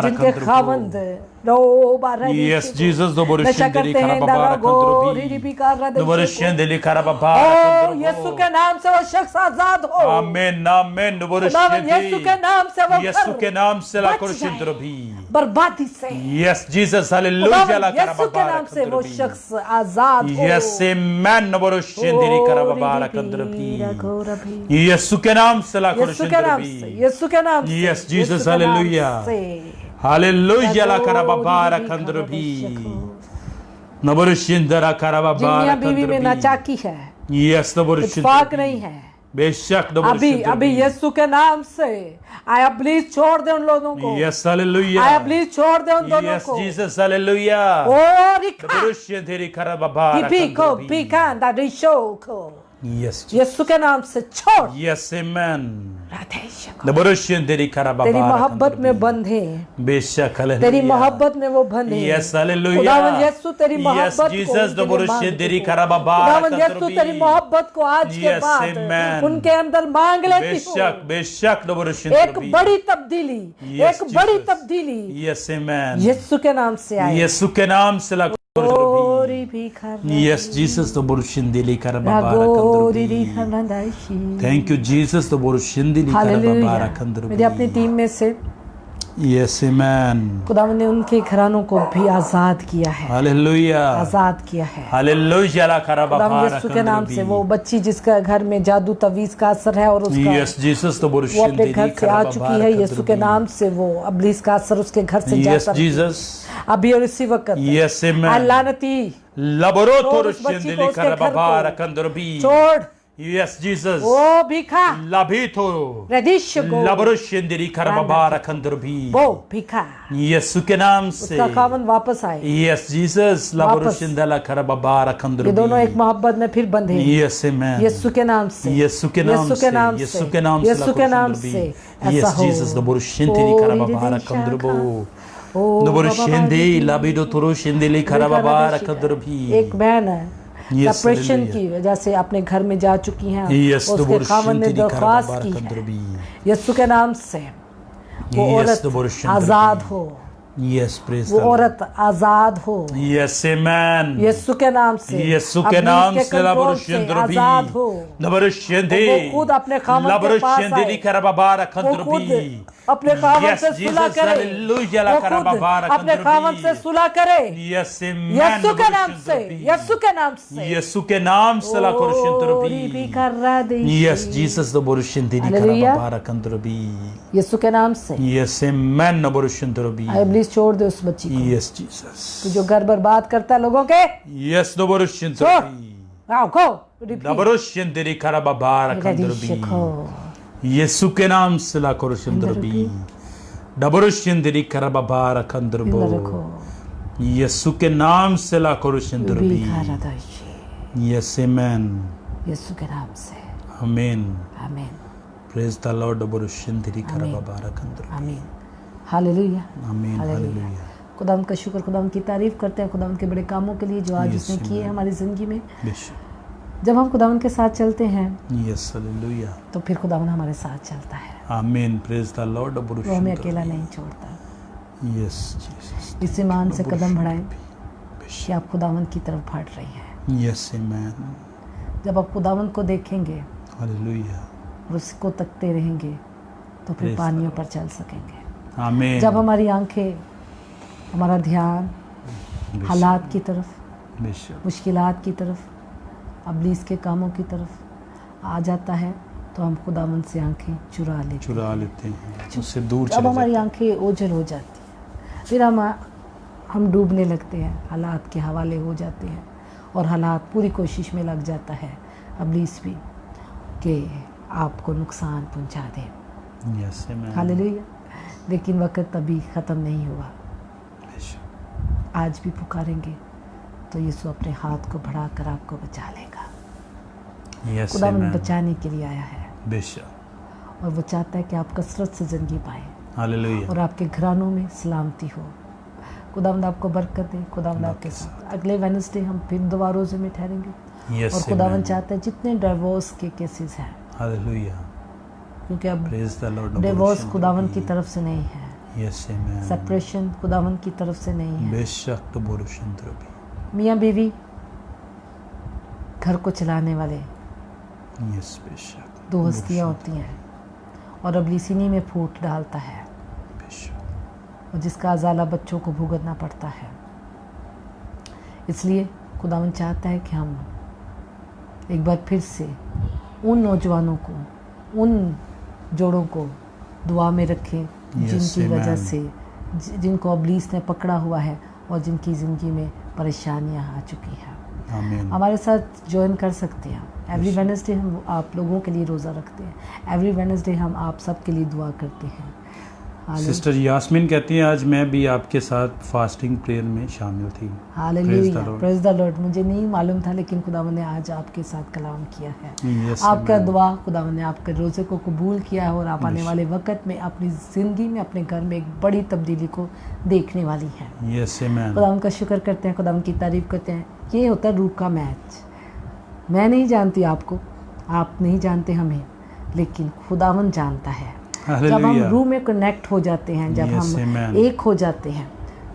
जिनके खावंद Yes, Jesus. Do boru shindeli karababara kandrobi. Do boru shindeli karababara kandrobi. यीशु के नाम से वो शख्स आजाद हो। Amen, amen. Do boru shindeli. यीशु के नाम से वो यीशु के नाम से ला करो शिंद्रोबी। बर्बादी से। Yes, Jesus. Hallelujah. La यीशु के नाम से वो शख्स आजाद हो। Yes, amen. Do boru shindeli karababara kandrobi। यीशु के नाम से ला करो शिंद्रोबी। यीशु के नाम से। Yes, Jesus. Hallelujah. Hallelujah. La karababara kandrobi। नबरु शिंदरा karababara kandrobi। बीवी में नाचाकी है। Yes, नबरु इत्तेफाक नहीं है। बेशक नबरु अभी यीशु के नाम से आया प्लीज छोड़ दे उन लोगों को। Yes, hallelujah. आया प्लीज छोड़ दे उन दोनों Yes, को। Jesus, hallelujah. और नबरु शिंदरी karababara को पीकान दा रिशो को Yes, यीशु के नाम से छोड़। Yes, amen. नबरु शिंदरी karababara तेरी मोहब्बत में बंधे, बेशक, hallelujah. तेरी मोहब्बत में वो बंधे। Yes, hallelujah. खुदावंद यीशु तेरी मोहब्बत को, Jesus, नबरु शिंदरी karababara खुदावंद यीशु तेरी मोहब्बत को आज के Yes, बाद amen. उनके अंदर मांग लेती हूँ। बेशक, बेशक नबरु शिंदरी। एक बड़ी तब्दीली, Yes, एक बड़ी Jesus. तब्दीली Yes, amen. यीशु के नाम से आए। यीशु के नाम से ला गोरी भी कर Yes, Jesus, the Borushindili Karababara गोरी भी Kandrubi. खरंदाशी। Thank you, Jesus, the Borushindili Karababara hallelujah. मेरी अपनी Kandrubi. टीम में से Yes, amen. खुदावंद ने उनके घरानों को भी आजाद किया है, Hallelujah. आजाद किया है। Hallelujah, la खुदावंद Karababara यीशु के नाम से वो Kandrubi. बच्ची जिसका घर में जादू तवीज का असर है और उसका Yes, Jesus, the वो अपने घर Borushindili से आ चुकी है, Karababara यीशु के नाम Kandrubi. से वो इब्लीस का असर उसके घर से Yes, जाता है। Jesus. अभी और इसी वक्त Yes, amen. लानती Laboro छोड़ उस बच्ची को, Torushindili उसके घर को। Karababara Kandrubi. छोड़ Yes, Jesus. वो भिखा Labito. रदिश को Laborushindili Karababara Kandrubi. वो भिखा यीशु के नाम से उसका खावन वापस आए। Yes, Jesus. Laborushindala Karababara ये Kandrubi. दोनों एक मोहब्बत में फिर बंधे Yes, amen. यीशु के नाम से, यीशु के नाम यीशु से, के नाम यीशु से, के नाम से यीशु के नाम से ऐसा Yes, हो। Jesus. Laborushindili Karababara Kandrubo. Laborushindi Labido Turushindili Karababara Kandrubi. एक बहन है Yes, डिप्रेशन hallelujah. की वजह से अपने घर में जा चुकी हैं, Yes, उसके खावन ने Laborushindili दरख्वास्त Karababara की है Kandrubi. यीशु के नाम से वो Yes, औरत Laborushindili. आजाद हो, Yes, praise वो the Lord. औरत आजाद हो Yes, amen. यीशु के नाम से, यीशु के अपने नाम इसके से कंट्रोल से लाबरुशंद्रबी आजाद हो। लाबरुशंदे वो खुद अपने खामन के पास आए। लाबरुशंदे करबाबारा वो खुद खंद्रबी अपने खामन Yes, से सुलह Jesus, करे, hallelujah, वो खुद करबाबारा अपने खंद्रबी। खामन से सुलह करे Yes, amen. यीशु के नाम से, यीशु के नाम से। यीशु के नाम से ओरी लाबरुशंद्रबी भी कर रहा दे। Yes, Jesus, लाबरुशंदे Hallelujah. करबाबारा खंद्रबी यीशु के नाम से Yes, amen. लाबरुशंद्रबी इब्लीस छोड़ दे उस बच्ची को, Yes, Jesus. तू जो घर बर्बाद करता है लोगों के। Yes, लाबरुशंद्रबी आओ को रिपीट। लाबरुशंदे करबाबारा खंद्रबी यीशु के नाम से ला करो सुंदरबी डबरुशंदरी करबाबारा खंद्रबो रखो। यीशु के नाम से लाखों रुशिंद्र भी यस आमेन यीशु के नाम से आमेन आमीन प्रेज द लॉर्ड रुशिंद्री करबा बारकंद्र आमीन हालेलुया आमीन हालेलुया खुदावंद का शुक्र, खुदावंद की तारीफ करते हैं खुदावंद के बड़े कामों के लिए जो आज उसने किए हमारी ज़िंदगी में। जब हम खुदावंद के साथ चलते हैं यस हालेलुया तो फिर खुदावंद हमारे साथ चलता है। आमीन प्रेज द लॉर्ड वो हमें अकेला नहीं छोड़ता। यस जीसस इस ईमान से कदम बढ़ाएं कि आप खुदावंद की तरफ बढ़ रही हैं। यस आमेन जब आप खुदावंद को देखेंगे हालेलुया और उसको तकते रहेंगे तो फिर पानियों पर चल सकेंगे। आमीन जब हमारी आंखें, हमारा ध्यान हालात की तरफ, मुश्किलात की तरफ, अब्लीस के कामों की तरफ आ जाता है तो हम खुदावंद से आंखें चुरा लेते हैं, उससे दूर जब हमारी आंखें ओझल हो जाती हैं फिर हम डूबने लगते हैं, हालात के हवाले हो जाते हैं और हालात पूरी कोशिश में लग जाता है अब्लीस भी कि आपको नुकसान पहुंचा दे। हालेलुया। लेकिन वक्त तभी ख़त्म नहीं हुआ। आज भी पुकारेंगे तो यीशु अपने हाथ को बढ़ाकर आपको बचा लेगा। खुदावंद बचाने के लिए आया है बेशक और वो चाहता है कि आप कसरत से ज़िंदगी पाएं हालेलुया और आपके घरानों में सलामती हो। खुदावंद आपको बरकत दे। खुदावंद आपके साथ अगले वेडनेसडे हम फिर दुआ रोज़े में ठहरेंगे और खुदावंद चाहता है जितने डिवोर्स के केसेस हैं हालेलुया क्योंकि अब डिवोर्स खुदावंद की तरफ से नहीं है, सेपरेशन खुदावंद की तरफ से नहीं है। बेशक मियाँ बीवी घर को चलाने वाले बेशक दो हस्तियाँ होती हैं और अब्लीसिनी में फूट डालता है और जिसका अजाला बच्चों को भुगतना पड़ता है। इसलिए खुदावंद चाहता है कि हम एक बार फिर से उन नौजवानों को, उन जोड़ों को दुआ में रखें जिनकी वजह से जिनको अब्लीस ने पकड़ा हुआ है और जिनकी ज़िंदगी में परेशानियां आ चुकी हैं। हमारे साथ ज्वाइन कर सकते हैं। एवरी वेडनेसडे हम आप लोगों के लिए रोज़ा रखते हैं। एवरी वेडनेसडे हम आप सब के लिए दुआ करते हैं। सिस्टर यास्मीन कहती हैं आज मैं भी आपके साथ फास्टिंग प्रेयर में शामिल थी। Hallelujah praise the Lord. मुझे नहीं मालूम था लेकिन खुदावंद ने आज आपके साथ कलाम किया है। आपका दुआ खुदावंद ने आपके रोज़े को कबूल किया है और आप आने वाले वक्त में अपनी ज़िंदगी में अपने घर में एक बड़ी तब्दीली को देखने वाली हैं। खुदावंद का शुक्र करते हैं, खुदावंद की तारीफ़ करते हैं। ये होता है रूह का मैच। मैं नहीं जानती आपको, आप नहीं जानते हमें, लेकिन खुदावंद जानता है। जब हम रूह में कनेक्ट हो जाते हैं, जब हम एक हो जाते हैं,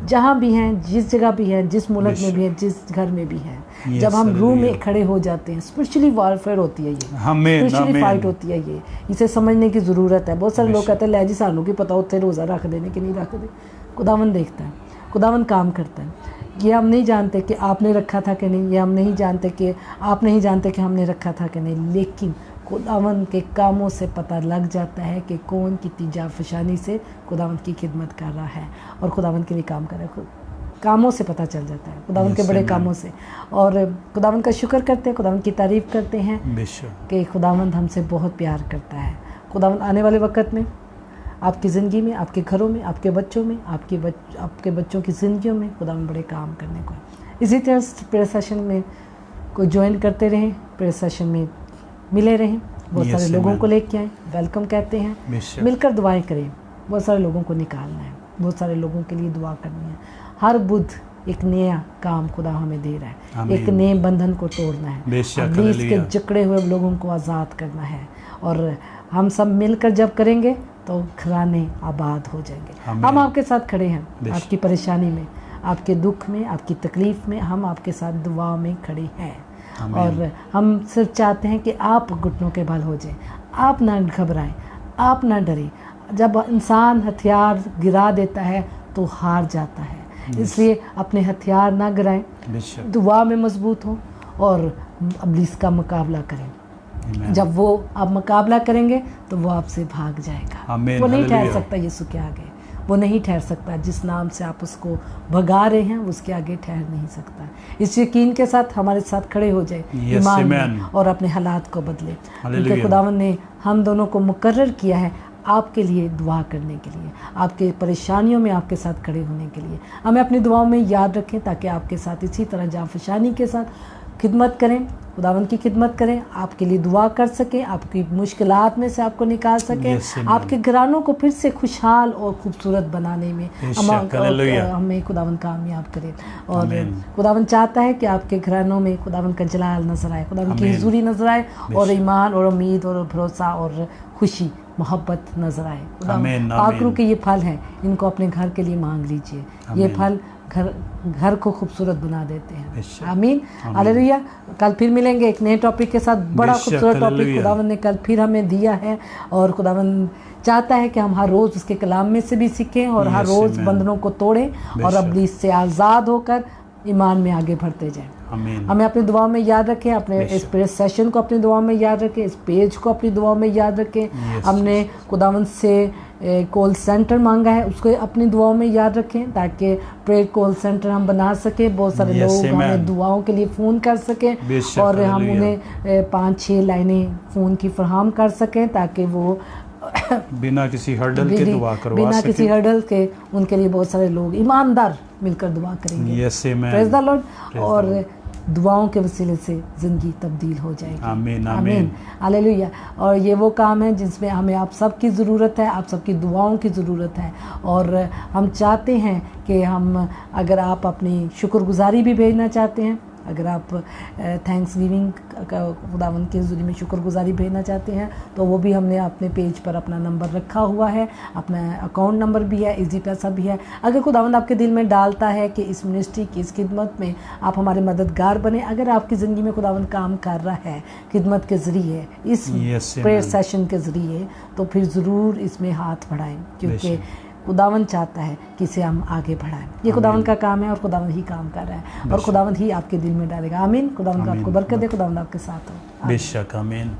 जहाँ भी हैं, जिस जगह भी हैं, जिस मुल्क में भी हैं, जिस घर में भी हैं, जब हम रूह में खड़े हो जाते हैं, स्पिरिचुअली वॉरफेयर होती है ये, स्पिरिचुअली फाइट होती है ये। इसे समझने की ज़रूरत है। बहुत सारे लोग कहते हैं ले जी सानू की पता उत्थे रोज़ा रख देने कि नहीं रख दे। खुदावंद देखता है, खुदावंद काम करता है। ये हम नहीं जानते कि आपने रखा था कि नहीं, ये हम नहीं जानते कि आप नहीं जानते कि हमने रखा था कि नहीं, लेकिन खुदावंद के कामों से पता लग जाता है कि कौन कितनी जाफशानी से खुदावंद की खिदमत कर रहा है और खुदावंद के लिए काम कर रहा है। कामों से पता चल जाता है, खुदावंद के बड़े कामों से। और खुदावंद का शुक्र करते हैं, खुदावंद की तारीफ़ करते हैं कि खुदावंद हमसे बहुत प्यार करता है। खुदावंद आने वाले वक्त में आपकी ज़िंदगी में, आपके घरों में, आपके बच्चों में, आपके बच्चों की ज़िंदगियों में खुदावंद बड़े काम करने को। इसी तरह प्रेयर सेशन में को ज्वाइन करते रहें, प्रेयर सेशन में मिले रहें। बहुत सारे लोगों को लेके आए, वेलकम कहते हैं, मिलकर दुआएं करें। बहुत सारे लोगों को निकालना है, बहुत सारे लोगों के लिए दुआ करनी है। हर बुध एक नया काम खुदा हमें दे रहा है, एक नए बंधन को तोड़ना है, अब्लीस के जकड़े हुए लोगों को आज़ाद करना है। और हम सब मिलकर जब करेंगे तो घराने आबाद हो जाएंगे। हम आपके साथ खड़े हैं, आपकी परेशानी में, आपके दुख में, आपकी तकलीफ़ में हम आपके साथ दुआ में खड़े हैं। और हम सिर्फ चाहते हैं कि आप घुटनों के बल हो जाएं, आप ना घबराएं, आप ना डरें। जब इंसान हथियार गिरा देता है तो हार जाता है, इसलिए अपने हथियार ना गिराएं, दुआ में मजबूत हों और अब्लीस का मुकाबला करें। जब वो आप मुकाबला करेंगे तो वो आपसे भाग जाएगा। वो नहीं ठहर सकता यीशु के आगे, वो नहीं ठहर सकता। जिस नाम से आप उसको भगा रहे हैं उसके आगे ठहर नहीं सकता। इस यकीन के साथ हमारे साथ खड़े हो जाए ईमान में और अपने हालात को बदले, क्योंकि खुदावंद ने हम दोनों को मुकर्रर किया है आपके लिए दुआ करने के लिए, आपके परेशानियों में आपके साथ खड़े होने के लिए। हमें अपनी दुआओं में याद रखें ताकि आपके साथ इसी तरह जाफशानी के साथ खिदमत करें, खुदावंद की खिदमत करें, आपके लिए दुआ कर सकें, आपकी मुश्किलात में से आपको निकाल सकें, आपके घरानों को फिर से खुशहाल और खूबसूरत बनाने में हमें खुदावंद कामयाब करें। और खुदावंद चाहता है कि आपके घरानों में खुदावंद का जलाल नजर आए, खुदावंद की हुजूरी नजर आए और ईमान और उम्मीद और भरोसा और खुशी मोहब्बत नजर आए। पाकरू के ये फल हैं, इनको अपने घर के लिए मांग लीजिए। ये फल घर को खूबसूरत बना देते हैं। आमीन, हालेलुया। कल फिर मिलेंगे एक नए टॉपिक के साथ। बड़ा खूबसूरत टॉपिक खुदावंद ने कल फिर हमें दिया है और खुदावंद चाहता है कि हम हर रोज़ उसके कलाम में से भी सीखें और हर रोज़ बंधनों को तोड़ें और इब्लीस से आज़ाद होकर ईमान में आगे बढ़ते जाएं। हमें अपनी दुआओं में याद रखें, अपने इस प्रेयर सेशन को अपनी दुआओं में याद रखें, इस पेज को अपनी दुआओं में याद रखें। हमने खुदावंद से कॉल सेंटर मांगा है, उसको अपनी दुआओं में याद रखें ताकि प्रेयर कॉल सेंटर हम बना सकें। बहुत सारे लोग हमें दुआओं के लिए फ़ोन कर सकें और हम उन्हें 5-6 लाइनें फ़ोन की फराहम कर सकें ताकि वो बिना किसी हर्डल के दुआ करवा बिना किसी हर्डल के उनके लिए बहुत सारे लोग ईमानदार मिलकर दुआ करेंगे। Praise the Lord. और दुआओं के वसीले से ज़िंदगी तब्दील हो जाएगी। आमीन आमीन, हालेलुया। और ये वो काम है जिसमें हमें आप सबकी ज़रूरत है, आप सबकी दुआओं की ज़रूरत है। और हम चाहते हैं कि हम, अगर आप अपनी शुक्रगुजारी भी भेजना चाहते हैं, अगर आप थैंक्स गिविंग खुदावंद की हुज़ूरी में शुक्रगुजारी भेजना चाहते हैं तो वो भी हमने अपने पेज पर अपना नंबर रखा हुआ है, अपना अकाउंट नंबर भी है, इजी पैसा भी है। अगर खुदावंद आपके दिल में डालता है कि इस मिनिस्ट्री की इस खिदमत में आप हमारे मददगार बने, अगर आपकी ज़िंदगी में खुदावंद काम कर रहा है खिदमत के ज़रिए, इस प्रेयर सेशन के ज़रिए, तो फिर ज़रूर इसमें हाथ बढ़ाएं क्योंकि खुदावंद चाहता है कि इसे हम आगे बढ़ाएं। ये खुदावंद का काम है और खुदावंद ही काम कर रहा है और खुदावंद ही आपके दिल में डालेगा। आमीन। खुदावंद आपको बरकत दे, खुदावंद आपके साथ हो। बेशक, आमीन।